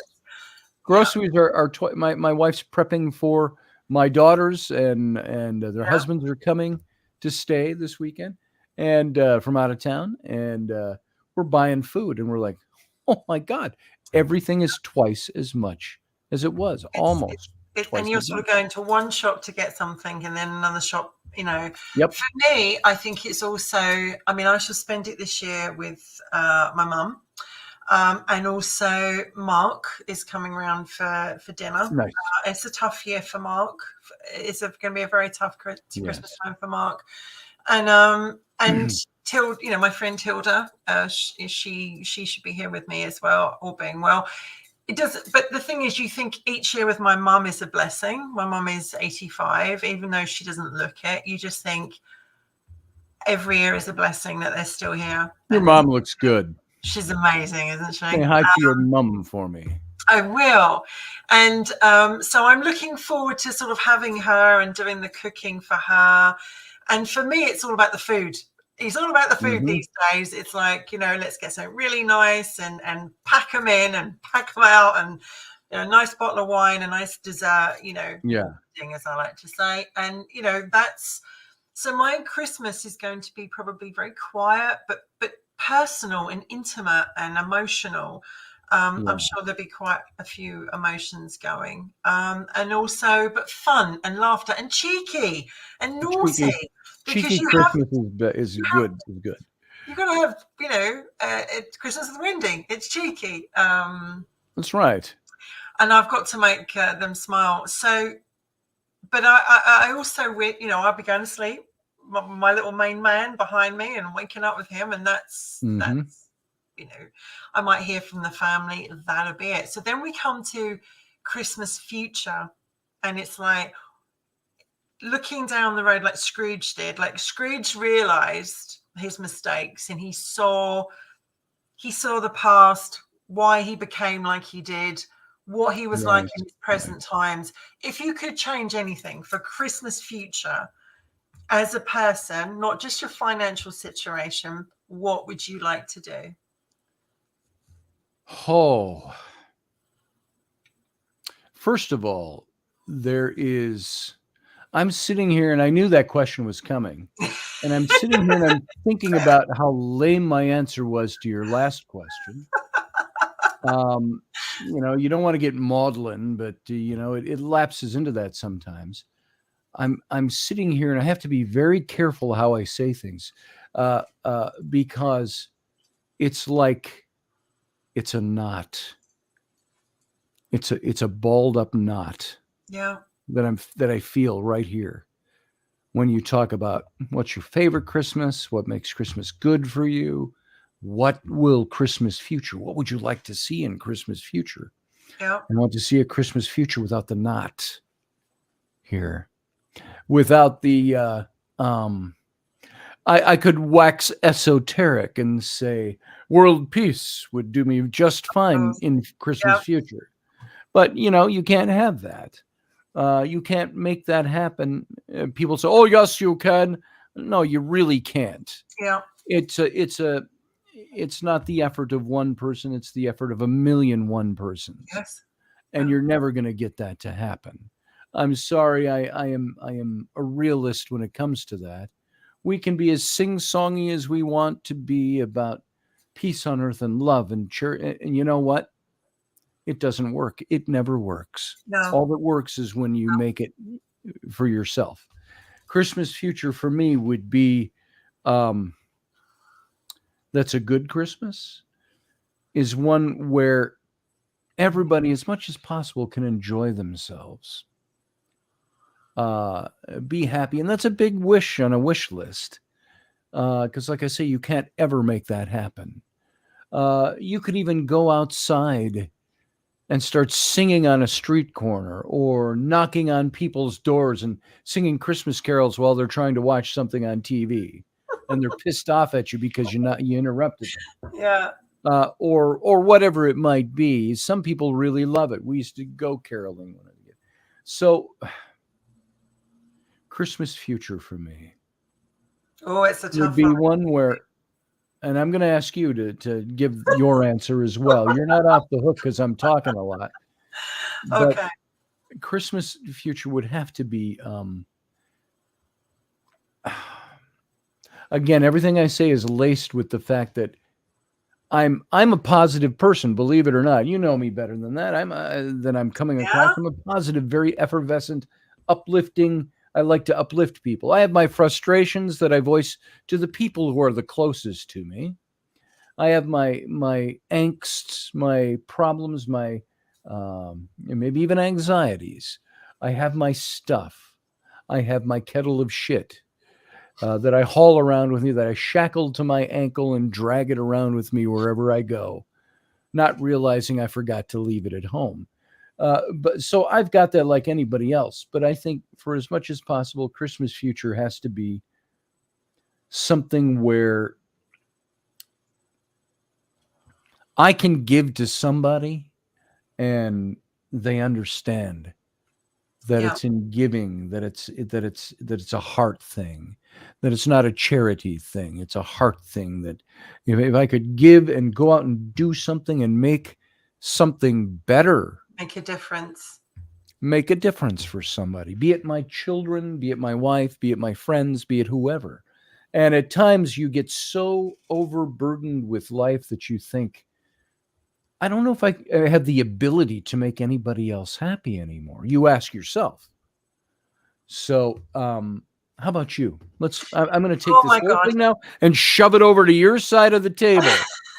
Groceries are my wife's prepping for my daughters and their husbands are coming to stay this weekend and from out of town, and we're buying food, and we're like, oh my God, everything is twice as much as it was, almost. And you're sort of going to one shop to get something and then another shop, Yep. For me, I think it's also, I mean, I shall spend it this year with my mum. And also Mark is coming around for dinner. Nice. It's a tough year for Mark. It's going to be a very tough Christmas time for Mark. And Tilda, my friend Tilda, she should be here with me as well, all being well. It does, but the thing is, you think each year with my mum is a blessing. My mum is 85, even though she doesn't look it. You just think every year is a blessing that they're still here. Your mom looks good. She's amazing, isn't she? Say hi to your mum for me. I will. And so I'm looking forward to sort of having her and doing the cooking for her. And for me, it's all about the food. It's all about the food these days. It's like, let's get something really nice and pack them in and pack them out, and a nice bottle of wine, a nice dessert, thing, as I like to say. And, so my Christmas is going to be probably very quiet, but personal and intimate and emotional. I'm sure there'll be quite a few emotions going, and also, but fun and laughter and cheeky and naughty. Cheeky Christmas is good. You've got to have, it's Christmas with Wendy. It's cheeky. That's right. And I've got to make them smile. So, but I also, I'll be going to sleep. My little main man behind me and waking up with him, and that's I might hear from the family. That'll be it. So then we come to Christmas future, and it's like looking down the road like Scrooge did. Like Scrooge realized his mistakes, and he saw the past, why he became like he did, what he was like in his present times. If you could change anything for Christmas future as a person, not just your financial situation, what would you like to do? Oh, first of all, I'm sitting here and I knew that question was coming. And I'm sitting here and I'm thinking about how lame my answer was to your last question. You don't want to get maudlin, but it lapses into that sometimes. I'm sitting here and I have to be very careful how I say things, because it's like it's a knot. It's a balled up knot. Yeah. That I feel right here when you talk about what's your favorite Christmas, what makes Christmas good for you, what will Christmas future, what would you like to see in Christmas future? Yeah. I want to see a Christmas future without the knot here, without the I could wax esoteric and say world peace would do me just fine in Christmas future, but you can't have that. You can't make that happen. People say, "Oh, yes, you can." No, you really can't. Yeah. It's not the effort of one person. It's the effort of 1,000,001 persons. Yes. And you're never going to get that to happen. I'm sorry. I am a realist when it comes to that. We can be as sing-songy as we want to be about peace on earth and love and church. And you know what? It doesn't work. It never works. No. All that works is when you make it for yourself. Christmas future for me would be, that's a good Christmas, is one where everybody, as much as possible, can enjoy themselves. Be happy. And that's a big wish on a wish list. Because like I say, you can't ever make that happen. You could even go outside and start singing on a street corner or knocking on people's doors and singing Christmas carols while they're trying to watch something on TV and they're pissed off at you because you interrupted them. Yeah. Or whatever it might be. Some people really love it. We used to go caroling when I was a kid. So Christmas future for me. Oh, it's a tough would be one where, and I'm going to ask you to give your answer as well. You're not off the hook because I'm talking a lot. But okay. Christmas future would have to be, again, everything I say is laced with the fact that I'm a positive person, believe it or not. You know me better than that. I'm coming across. I'm a positive, very effervescent, uplifting. I like to uplift people. I have my frustrations that I voice to the people who are the closest to me. I have my angsts, my problems, my maybe even anxieties. I have my stuff. I have my kettle of shit that I haul around with me, that I shackle to my ankle and drag it around with me wherever I go, not realizing I forgot to leave it at home. But so I've got that like anybody else. But I think for as much as possible, Christmas future has to be something where I can give to somebody and they understand that it's in giving, that it's a heart thing, that it's not a charity thing. It's a heart thing that if I could give and go out and do something and make something better, make a difference for somebody, be it my children, be it my wife, be it my friends, be it whoever. And at times you get so overburdened with life that you think, I don't know if I have the ability to make anybody else happy anymore. You ask yourself. So, how about you? I'm going to take Oh this my whole God. thing now and shove it over to your side of the table.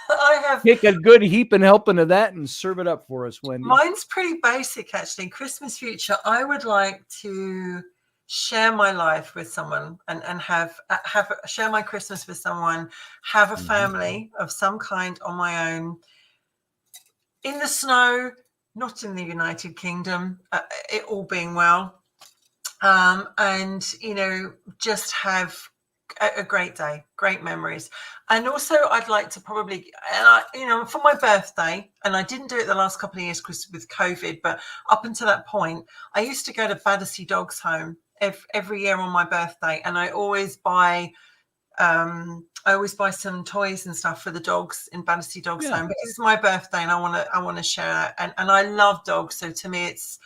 I have. Take a good heap and helping of that and serve it up for us, Wendy. Mine's pretty basic, actually. Christmas future. I would like to share my life with someone and share my Christmas with someone, have a family of some kind on my own, in the snow, not in the United Kingdom, it all being well, and just have a great day, great memories. And also I'd like to probably, for my birthday, and I didn't do it the last couple of years because with COVID, but up until that point, I used to go to Battersea Dogs Home every year on my birthday, and I always buy some toys and stuff for the dogs in Battersea Dogs Home, because it's my birthday and I want to share it. And I love dogs, so to me it's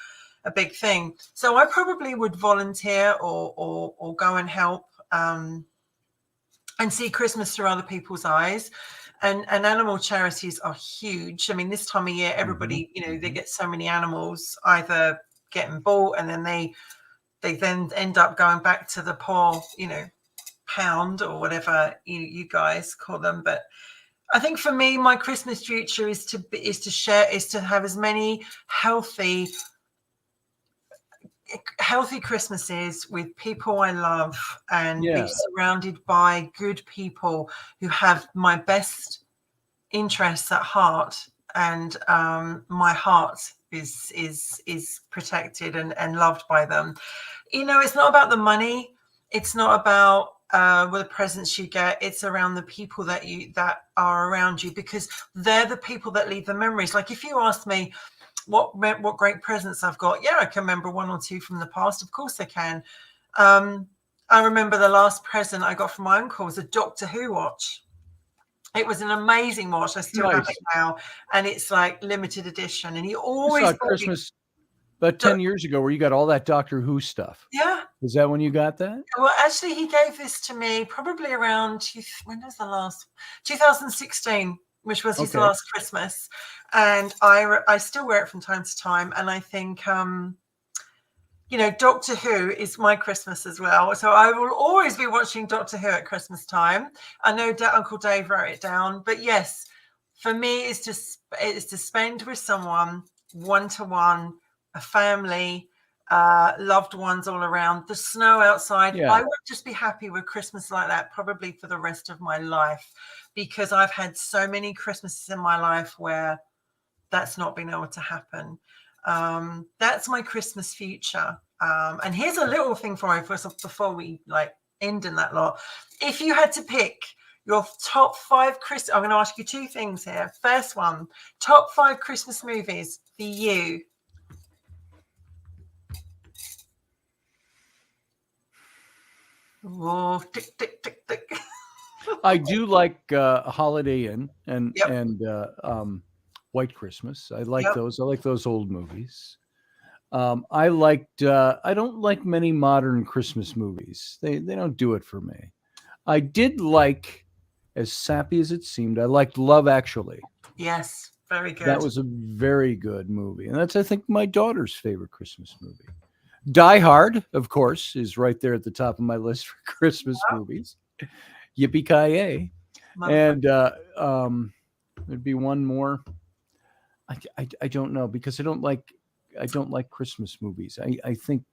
a big thing. So I probably would volunteer or go and help, and see Christmas through other people's eyes. And animal charities are huge. I mean, this time of year, everybody, they get so many animals either getting bought, and then they then end up going back to the poor, pound or whatever you guys call them. But I think for me, my Christmas future is to have as many healthy Christmases with people I love, and be surrounded by good people who have my best interests at heart, and my heart is protected and loved by them. It's not about the money. It's not about the presents you get. It's around the people that are around you, because they're the people that leave the memories. Like, if you asked me what great presents I've got, I can remember one or two from the past. Of course I can. I remember the last present I got from my uncle was a Doctor Who watch. It was an amazing watch. I still have it now, and it's like limited edition. And he always saw Christmas about 10 years ago where you got all that Doctor Who stuff. Yeah. Is that when you got that? Well, actually, he gave this to me probably around, when was the last? 2016, which was his last Christmas. And I still wear it from time to time. And I think, Doctor Who is my Christmas as well. So I will always be watching Doctor Who at Christmas time. I know Uncle Dave wrote it down. But yes, for me, it's to spend with someone one-to-one, a family, loved ones all around, the snow outside. I would just be happy with Christmas like that probably for the rest of my life, because I've had so many Christmases in my life where that's not been able to happen. That's my Christmas future. And here's a little thing for you before we end in that lot. If you had to pick your top 5 I'm going to ask you 2 things here. First one, top 5 Christmas movies for you. Oh, tick, tick, tick, tick. I do like Holiday Inn and White Christmas. I like those. I like those old movies. I don't like many modern Christmas movies. They don't do it for me. I did like, as sappy as it seemed, I liked Love Actually. Yes, very good. That was a very good movie. And that's, I think, my daughter's favorite Christmas movie. Die Hard, of course, is right there at the top of my list for Christmas movies. Yippee-ki-yay. And there'd be one more. I don't know, because I don't like Christmas movies. I think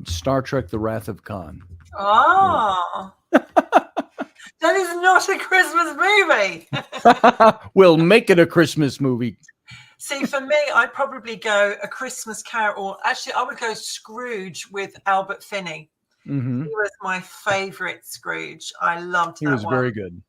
Star Trek: The Wrath of Khan. Oh, that is not a Christmas movie. We'll make it a Christmas movie. See, for me, I'd probably go A Christmas Carol, or actually I would go Scrooge with Albert Finney. Mm-hmm. He was my favorite Scrooge. I loved that one. He was very good.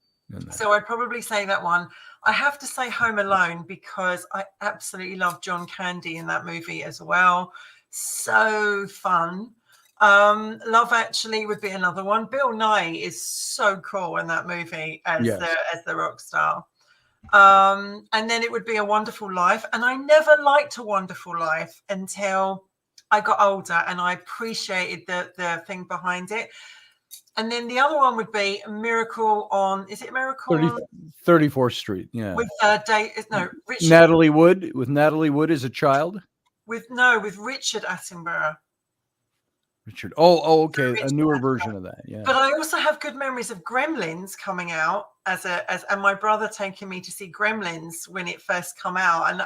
So I'd probably say that one. I have to say Home Alone, because I absolutely love John Candy in that movie as well. So fun. Love Actually would be another one. Bill Nye is so cool in that movie as the rock star. And then it would be A Wonderful Life. And I never liked A Wonderful Life until I got older and I appreciated the thing behind it. And then the other one would be Miracle on, is it Miracle 34th Street? Yeah. With Richard. Natalie Wood, with Natalie Wood as a child? With Richard Attenborough. Richard. Oh, okay. A newer version of that. Yeah. But I also have good memories of Gremlins coming out and my brother taking me to see Gremlins when it first come out. And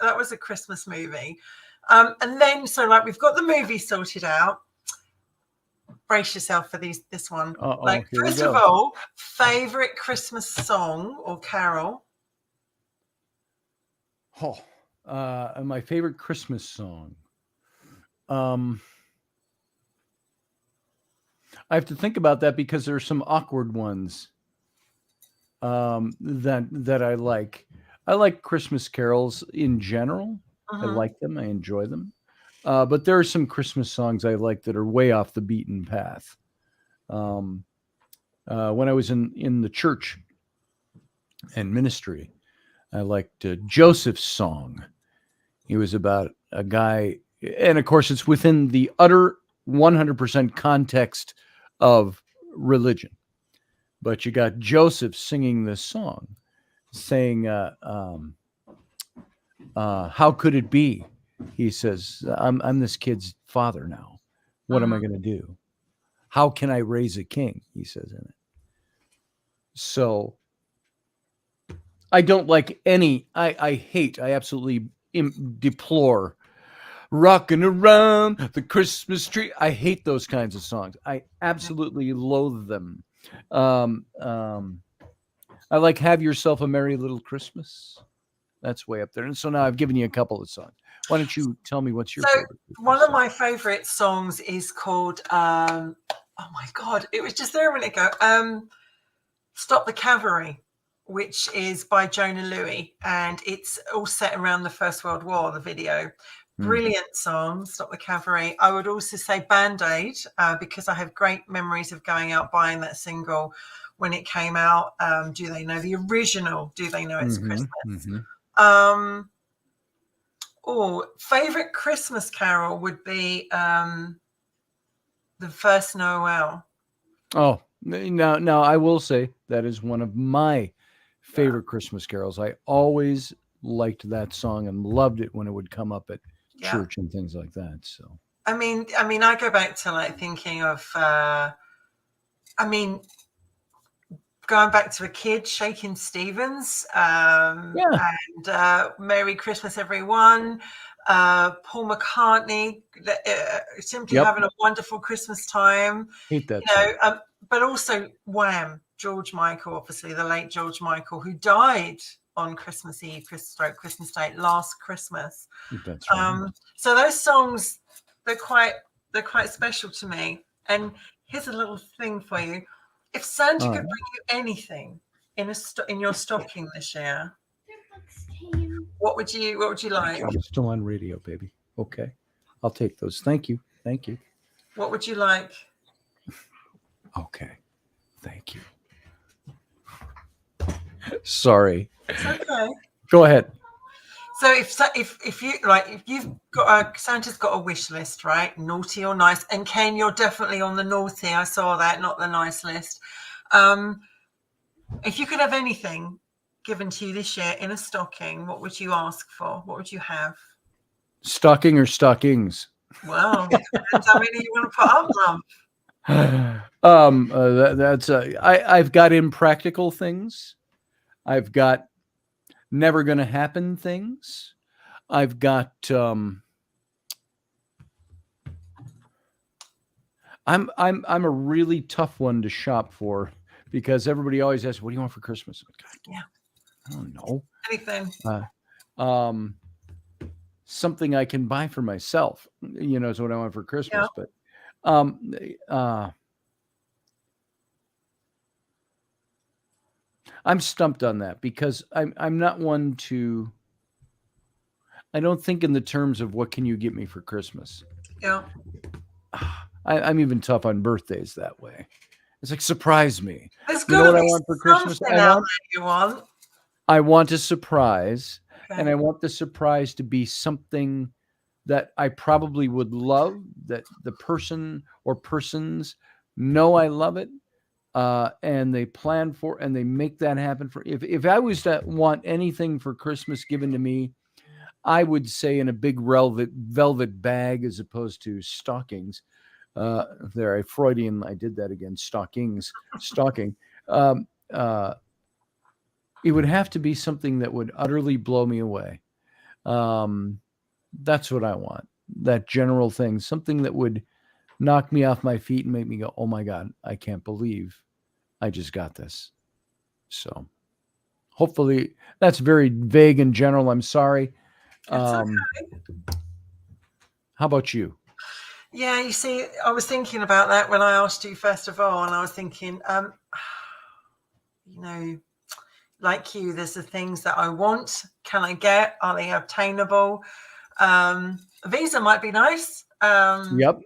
that was a Christmas movie. And then, so like we've got the movie sorted out. Brace yourself for this one. Like, first of all, favorite Christmas song or carol? My favorite Christmas song. I have to think about that because there are some awkward ones that I like. I like Christmas carols in general. I like them. I enjoy them. But there are some Christmas songs I like that are way off the beaten path. When I was in the church and ministry, I liked Joseph's song. He was about a guy, and of course it's within the utter 100% context of religion. But you got Joseph singing this song, saying, how could it be? He says, I'm this kid's father now. What am I going to do? How can I raise a king? He says in it. So I don't like any, I absolutely deplore rocking around the Christmas tree. I hate those kinds of songs. I absolutely loathe them. I like Have Yourself a Merry Little Christmas. That's way up there. And so now I've given you a couple of songs. Why don't you tell me what's your favorite? One of my favorite songs is called, oh my God, it was just there a minute ago. Stop the Cavalry, which is by Jonah Louie. And it's all set around the First World War, the video. Brilliant song, Stop the Cavalry. I would also say Band-Aid, because I have great memories of going out buying that single when it came out. Do They Know the Original? Do They Know It's Christmas? Favorite Christmas carol would be The First Noel. Oh, now I will say that is one of my favorite Christmas carols. I always liked that song and loved it when it would come up at church and things like that. So I mean, I go back to like thinking of going back to a kid, Shakin' Stevens, and Merry Christmas, everyone. Paul McCartney, simply having a wonderful Christmas time. Hate that song. But also Wham, George Michael, obviously the late George Michael, who died on Christmas Eve, Christmas Day, last Christmas. That's right. So those songs, they're quite special to me. And here's a little thing for you. If Santa could bring you anything in your stocking this year, what would you like? I'm still on radio, baby. Okay, I'll take those. Thank you. What would you like? Okay, thank you. Sorry. It's okay. Go ahead. So if you've got Santa's got a wish list, right? Naughty or nice. And Ken, you're definitely on the naughty. I saw that, not the nice list. If you could have anything given to you this year in a stocking, what would you ask for? What would you have? Stocking or stockings? Well, depends how many you want to put up, Mum. I've got impractical things. I've got never going to happen things. I've got I'm a really tough one to shop for because everybody always asks, "What do you want for Christmas?" Yeah, I don't know. Anything. Something I can buy for myself, is what I want for Christmas. Yeah. But I'm stumped on that because I'm not one to. I don't think in the terms of what can you get me for Christmas. Yeah. I'm even tough on birthdays that way. It's like, surprise me. There's you know what I want for Christmas? I want a surprise, and I want the surprise to be something that I probably would love, that the person or persons know I love it, and they plan for, and they make that happen for. If I was to want anything for Christmas given to me, I would say in a big velvet bag as opposed to stockings. There, I did that again. Stocking. It would have to be something that would utterly blow me away. That's what I want. That general thing, something that would knock me off my feet and make me go, "Oh my God, I can't believe I just got this." So hopefully that's very vague and general. I'm sorry. Okay. How about you? Yeah, you see, I was thinking about that when I asked you first of all, and I was thinking, like you, there's the things that I want. Can I get? Are they obtainable? A visa might be nice. Yep.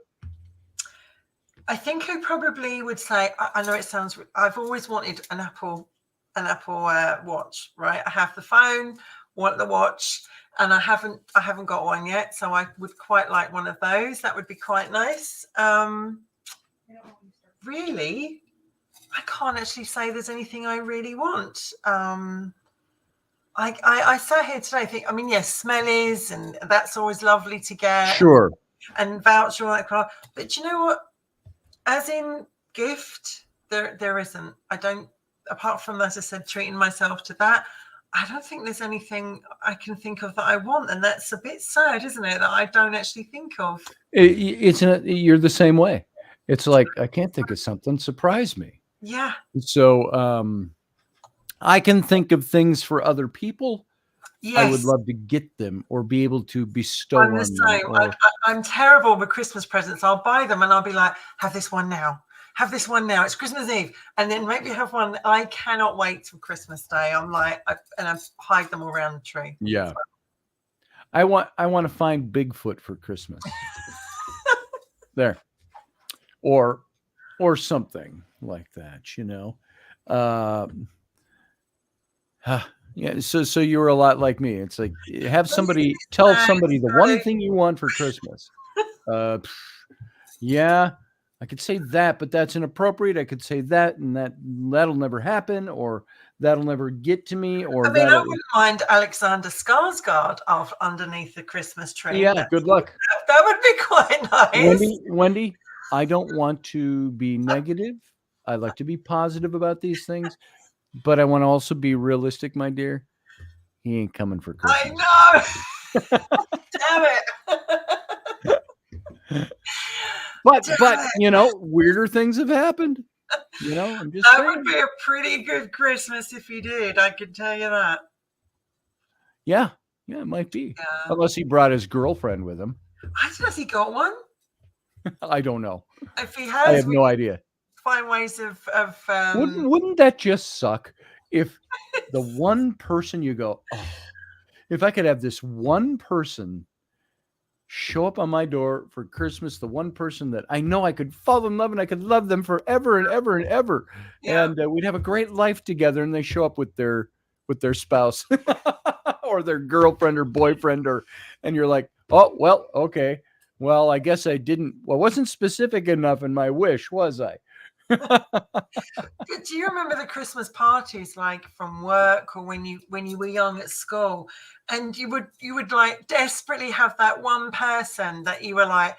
I think I probably would say, I know it sounds, I've always wanted an Apple Watch, right? I have the phone, want the watch, and I haven't got one yet. So I would quite like one of those. That would be quite nice. Really, I can't actually say there's anything I really want. I sat here today yes, smellies, and that's always lovely to get. Sure. And voucher, all that kind of, but you know what? As in gift, there isn't. I don't, apart from, as I said, treating myself to that, I don't think there's anything I can think of that I want. And that's a bit sad, isn't it? That I don't actually think of. You're the same way. It's like, I can't think of something. Surprise me. Yeah. So I can think of things for other people. Yes. I would love to get them or be able to bestow on them. I'm terrible with Christmas presents. I'll buy them and I'll be like, have this one now. Have this one now. It's Christmas Eve. And then maybe have one. I cannot wait till Christmas Day. I'm like, I hide them all around the tree. Yeah. I want to find Bigfoot for Christmas. There. Or something like that, you know. Yeah, so you were a lot like me. It's like, have somebody tell somebody the one thing you want for Christmas. Yeah, I could say that, but that's inappropriate. I could say that, and that'll never happen, or that'll never get to me, or I wouldn't mind Alexander Skarsgård off underneath the Christmas tree. Yeah, good luck. That would be quite nice. Wendy, I don't want to be negative. I like to be positive about these things. But I want to also be realistic, my dear. He ain't coming for Christmas. I know. Damn it. But you know, weirder things have happened. You know, I'm just saying. Would be a pretty good Christmas if he did. I can tell you that. Yeah, it might be. Yeah. Unless he brought his girlfriend with him. Has he got one? I don't know. If he has, I have no idea. Find ways of wouldn't that just suck if the one person you go, oh, if I could have this one person show up on my door for Christmas, the one person that I know I could fall in love and I could love them forever and ever and ever, and we'd have a great life together, and they show up with their spouse or their girlfriend or boyfriend, and you're like, oh well, okay, well I guess I wasn't specific enough in my wish, was I? Do you remember the Christmas parties, like from work or when you were young at school, and you would like desperately have that one person that you were like,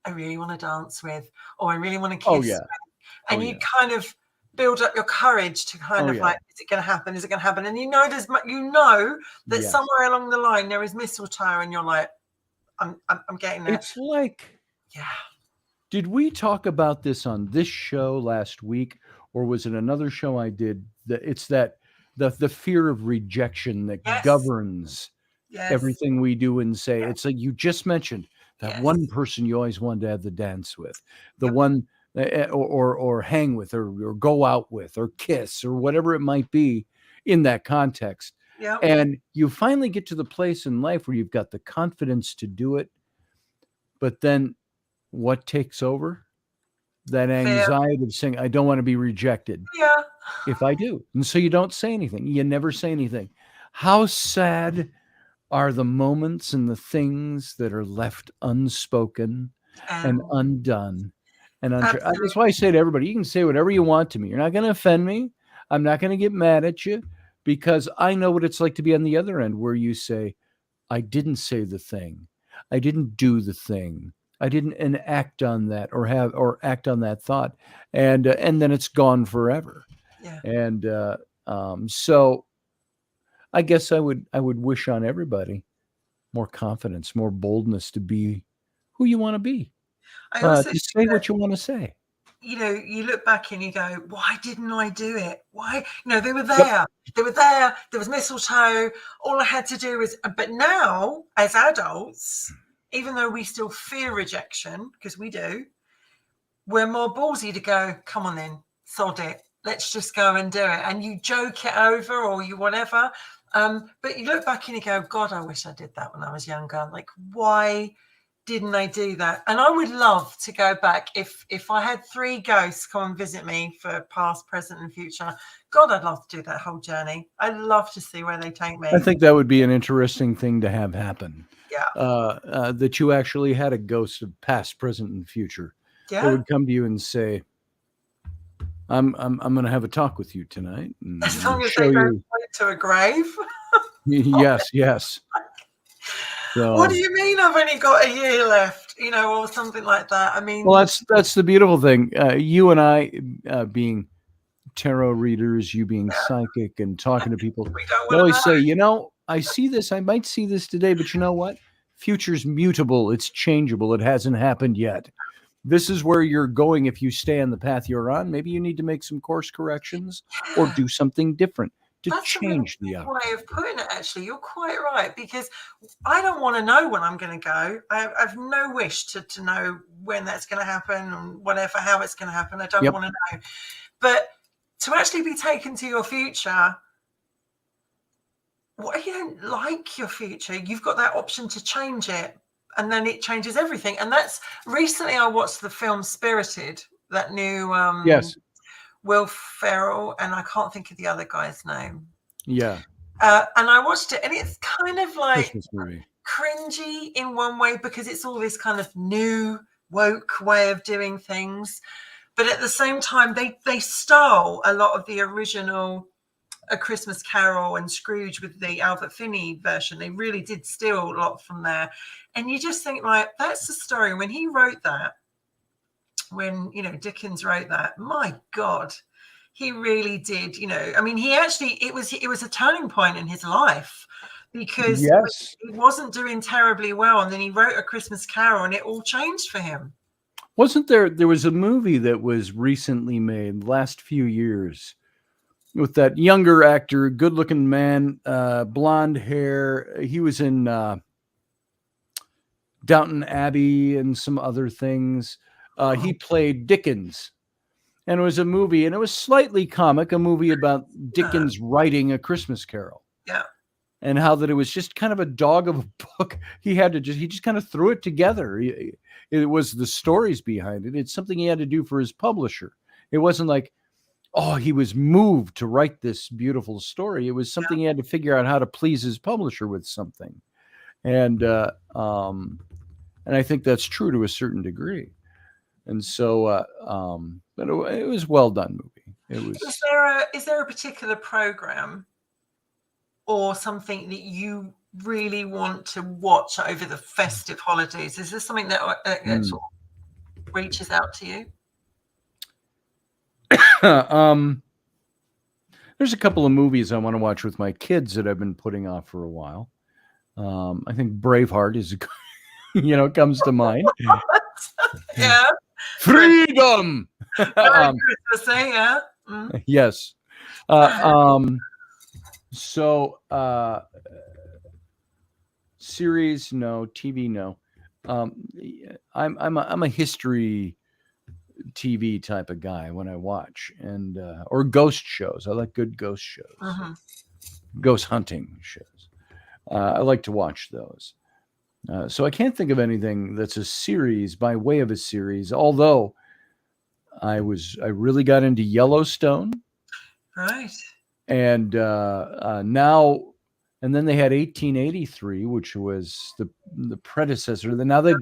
I really want to dance with, or I really want to kiss with, and you kind of build up your courage to kind of like, is it going to happen? Is it going to happen? And you know that somewhere along the line there is mistletoe, and you're like, I'm getting that. It's like, did we talk about this on this show last week, or was it another show I did? It's that the fear of rejection that governs everything we do and say. Yeah. It's like you just mentioned that one person you always wanted to have the dance with, the one or hang with, or go out with, or kiss, or whatever it might be in that context. Yeah. And you finally get to the place in life where you've got the confidence to do it, but then what takes over? That anxiety of saying, I don't want to be rejected. Yeah. If I do. And so you don't say anything. You never say anything. How sad are the moments and the things that are left unspoken and undone and untrue. That's why I say to everybody, you can say whatever you want to me. You're not going to offend me. I'm not going to get mad at you, because I know what it's like to be on the other end, where you say, I didn't say the thing. I didn't do the thing. I didn't enact on that or act on that thought. And then it's gone forever. Yeah. And so I guess I would wish on everybody more confidence, more boldness to be who you want to be. I also To say what you want to say. You know, you look back and you go, why didn't I do it? Why? You know, they were there. Yep. They were there. There was mistletoe. All I had to do was, but now as adults, even though we still fear rejection, because we do, we're more ballsy to go, come on then, sod it. Let's just go and do it. And you joke it over or you whatever. But you look back and you go, God, I wish I did that when I was younger. Like, why didn't I do that? And I would love to go back if I had 3 ghosts come and visit me for past, present, and future. God, I'd love to do that whole journey. I'd love to see where they take me. I think that would be an interesting thing to have happen. Yeah. That you actually had a ghost of past, present, and future. Yeah. That would come to you and say, I'm going to have a talk with you tonight. And as long as they don't point to a grave. Yes. So, what do you mean I've only got a year left, you know, or something like that? I mean, well, that's the beautiful thing. You and I being tarot readers, you being psychic and talking to people, they always say, you know, I see this, I might see this today, but you know what? Future's mutable, it's changeable, it hasn't happened yet. This is where you're going if you stay on the path you're on. Maybe you need to make some course corrections or do something different to change the outcome. Way of putting it, actually. You're quite right, because I don't want to know when I'm going to go. I've no wish to know when that's going to happen and whatever, how it's going to happen. I don't want to know. But to actually be taken to your future, what if you don't like your future? You've got that option to change it, and then it changes everything. And that's recently I watched the film Spirited, that new yes. Will Ferrell, and I can't think of the other guy's name. Yeah. And I watched it, and it's kind of like cringy in one way, because it's all this kind of new woke way of doing things. But at the same time, they stole a lot of the original A Christmas Carol and Scrooge with the Albert Finney version. They really did steal a lot from there. And you just think, like, that's the story. When he wrote that, when, you know, Dickens wrote that, my God, he really did, you know, I mean, he actually, it was a turning point in his life, because he wasn't doing terribly well. And then he wrote A Christmas Carol and it all changed for him. Wasn't there was a movie that was recently made last few years with that younger actor, good looking man, blonde hair. He was in Downton Abbey and some other things. He played Dickens, and it was a movie, and it was slightly comic, a movie about Dickens writing A Christmas Carol. Yeah. And how that it was just kind of a dog of a book. He just kind of threw it together. It was the stories behind it. It's something he had to do for his publisher. It wasn't like, oh, he was moved to write this beautiful story. It was something he had to figure out how to please his publisher with something. And I think that's true to a certain degree. And so, but it was well done movie. It was. Is there a particular program or something that you really want to watch over the festive holidays? Is this something that sort of reaches out to you? There's a couple of movies I want to watch with my kids that I've been putting off for a while. I think Braveheart is, comes to mind. Yeah. Freedom. Yeah. Yes. So series, no. TV, no. I'm a history TV type of guy when I watch, and or ghost shows. I like good ghost shows, ghost hunting shows. I like to watch those. So I can't think of anything that's a series by way of a series. Although I really got into Yellowstone, right? And now and then they had 1883, which was the predecessor. Now they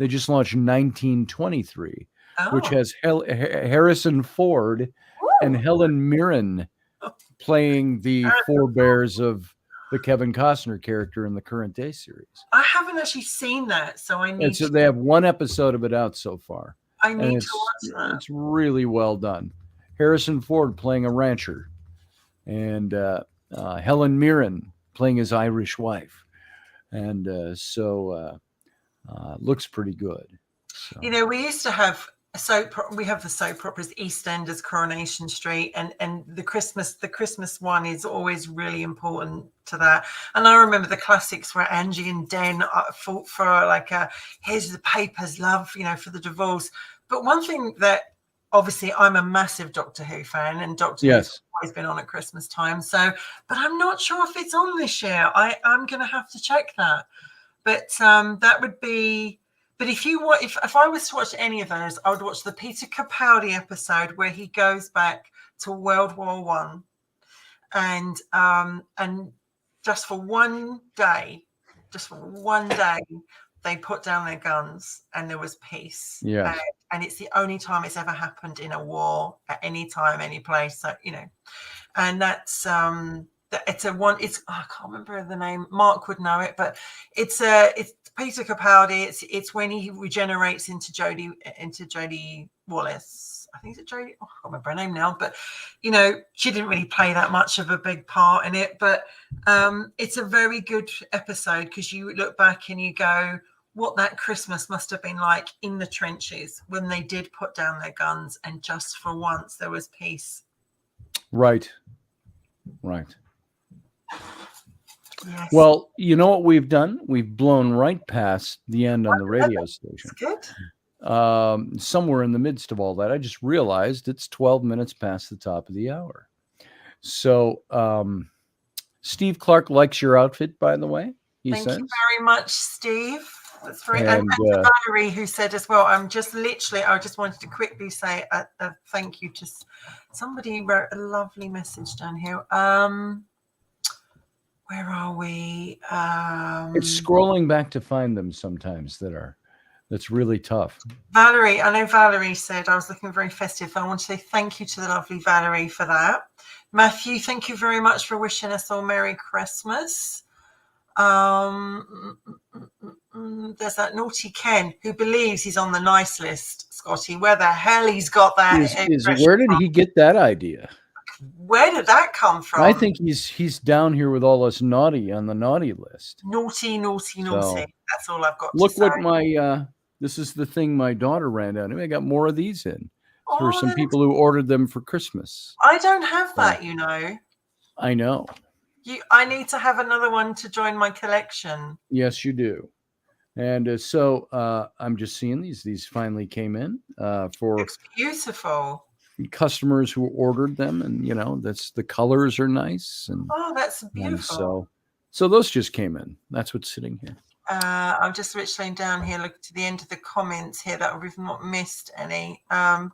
just launched 1923, which has Harrison Ford and Helen Mirren playing the forebears of the Kevin Costner character in the current day series. I haven't actually seen that, so I need. So they have one episode of it out so far. I need to watch that. It's really well done. Harrison Ford playing a rancher, and Helen Mirren playing his Irish wife, and looks pretty good. So. You know, we used to have we have the soap operas, EastEnders, Coronation Street, and the Christmas one is always really important to that. And I remember the classics where Angie and Den fought for like here's the papers, love, you know, for the divorce. But one thing that obviously I'm a massive Doctor Who fan, and Doctor Who's always been on at Christmas time. So, but I'm not sure if it's on this year. I'm going to have to check that. But that would be. But if I was to watch any of those, I would watch the Peter Capaldi episode where he goes back to World War One, and just for one day, they put down their guns and there was peace. Yeah. And it's the only time it's ever happened in a war at any time, any place. So, you know, and that's I can't remember the name. Mark would know it, but it's Peter Capaldi. It's when he regenerates into Jodie Wallace. I think it's Jodie. I can't remember her name now, but you know, she didn't really play that much of a big part in it. But it's a very good episode because you look back and you go, what that Christmas must have been like in the trenches when they did put down their guns and just for once there was peace. Right. Yes. Well, you know what we've done? We've blown right past the end on the radio station. That's good. Somewhere in the midst of all that, I just realized it's 12 minutes past the top of the hour. So, Steve Clark likes your outfit, by the way. Thank you very much, Steve. That's very and Valerie, who said as well. I just wanted to quickly say a thank you to somebody. Wrote a lovely message down here. Where are we? It's scrolling back to find them sometimes. That's really tough. Valerie, I know Valerie said I was looking very festive. I want to say thank you to the lovely Valerie for that. Matthew, thank you very much for wishing us all Merry Christmas. There's that naughty Ken who believes he's on the nice list. Scotty, where the hell he's got that? Where did he get that idea? Where did that come from? I think he's down here with all us naughty on the naughty list. Naughty. That's all I've got. Look what my this is the thing my daughter ran down. I got more of these in for some people who ordered them for Christmas. I don't have that, you know. I know. I need to have another one to join my collection. Yes, you do. And so I'm just seeing these. These finally came in for it's beautiful customers who ordered them, and you know the colors are nice. And that's beautiful. So those just came in. That's what's sitting here. I'm just literally down here, look to the end of the comments here that we've not missed any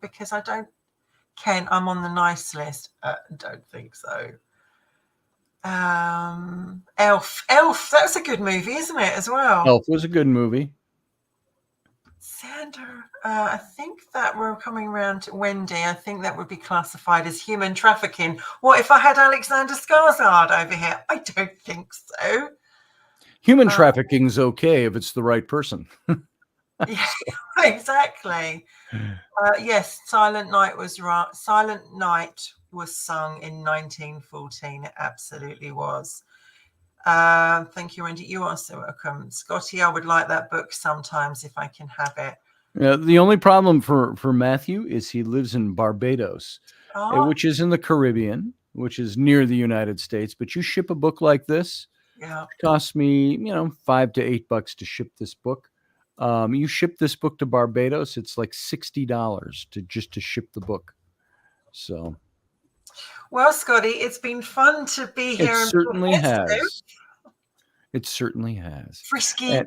because I don't. Ken, I'm on the nice list. Don't think so. Elf, that's a good movie, isn't it, as well? Elf was a good movie. Sander, I think that we're coming around to Wendy. I think that would be classified as human trafficking. What if I had Alexander Skarsgård over here? I don't think so. Human trafficking's okay if it's the right person. Yeah, exactly. Yes, Silent Night was right. Silent Night was sung in 1914. It absolutely was. Thank you, Wendy. You are so welcome. Scotty, I would like that book sometimes if I can have it. The only problem for Matthew is he lives in Barbados, which is in the Caribbean, which is near the United States. But you ship a book like this, it costs me, $5 to $8 to ship this book. You ship this book to Barbados, it's like $60 to ship the book. So, well, Scotty, it's been fun to be here. It certainly has. It certainly has. Frisky,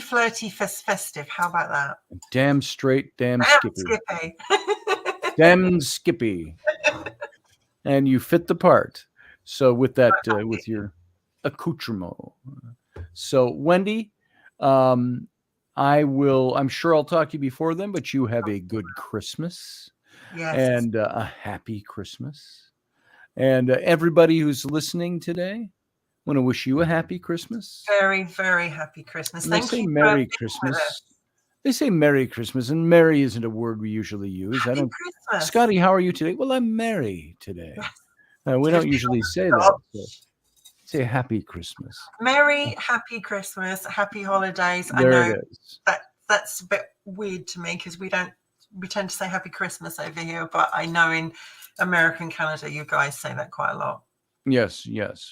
flirty, festive. How about that? Damn straight, damn skippy. Damn skippy. And you fit the part. So with that, with your accoutrement. So, Wendy, I'm sure I'll talk to you before then, but you have a good Christmas. Yes. And a happy Christmas. And everybody who's listening today, I want to wish you a happy Christmas. Very, very happy Christmas. And Thank they say you. Merry Christmas. They say Merry Christmas, and merry isn't a word we usually use. Happy Christmas. Scotty, how are you today? Well, I'm merry today. We don't usually say that. So say happy Christmas. Merry, happy Christmas, happy holidays. There I know it is. that's a bit weird to me because we tend to say happy Christmas over here, but I know in America and Canada you guys say that quite a lot. Yes.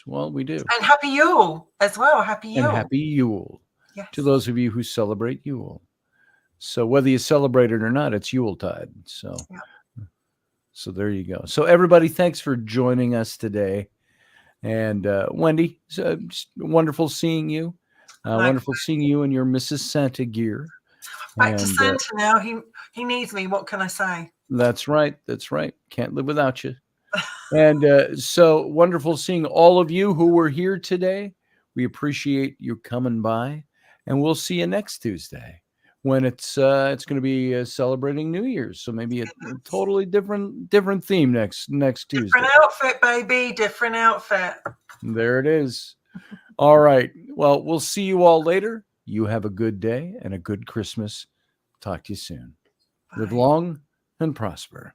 Well, we do. And happy Yule as well. Happy Yule. And happy Yule. Yes. To those of you who celebrate Yule. So whether you celebrate it or not, it's Yuletide. So, So there you go. So everybody, thanks for joining us today. And Wendy, wonderful seeing you. Wonderful seeing you in your Mrs. Santa gear. Back to Santa now. He needs me. What can I say? That's right. Can't live without you. And so wonderful seeing all of you who were here today. We appreciate you coming by, and we'll see you next Tuesday when it's going to be celebrating New Year's. So maybe a totally different theme next Tuesday. Different outfit, baby. Different outfit. There it is. All right. Well, we'll see you all later. You have a good day and a good Christmas. Talk to you soon. Bye. Live long and prosper.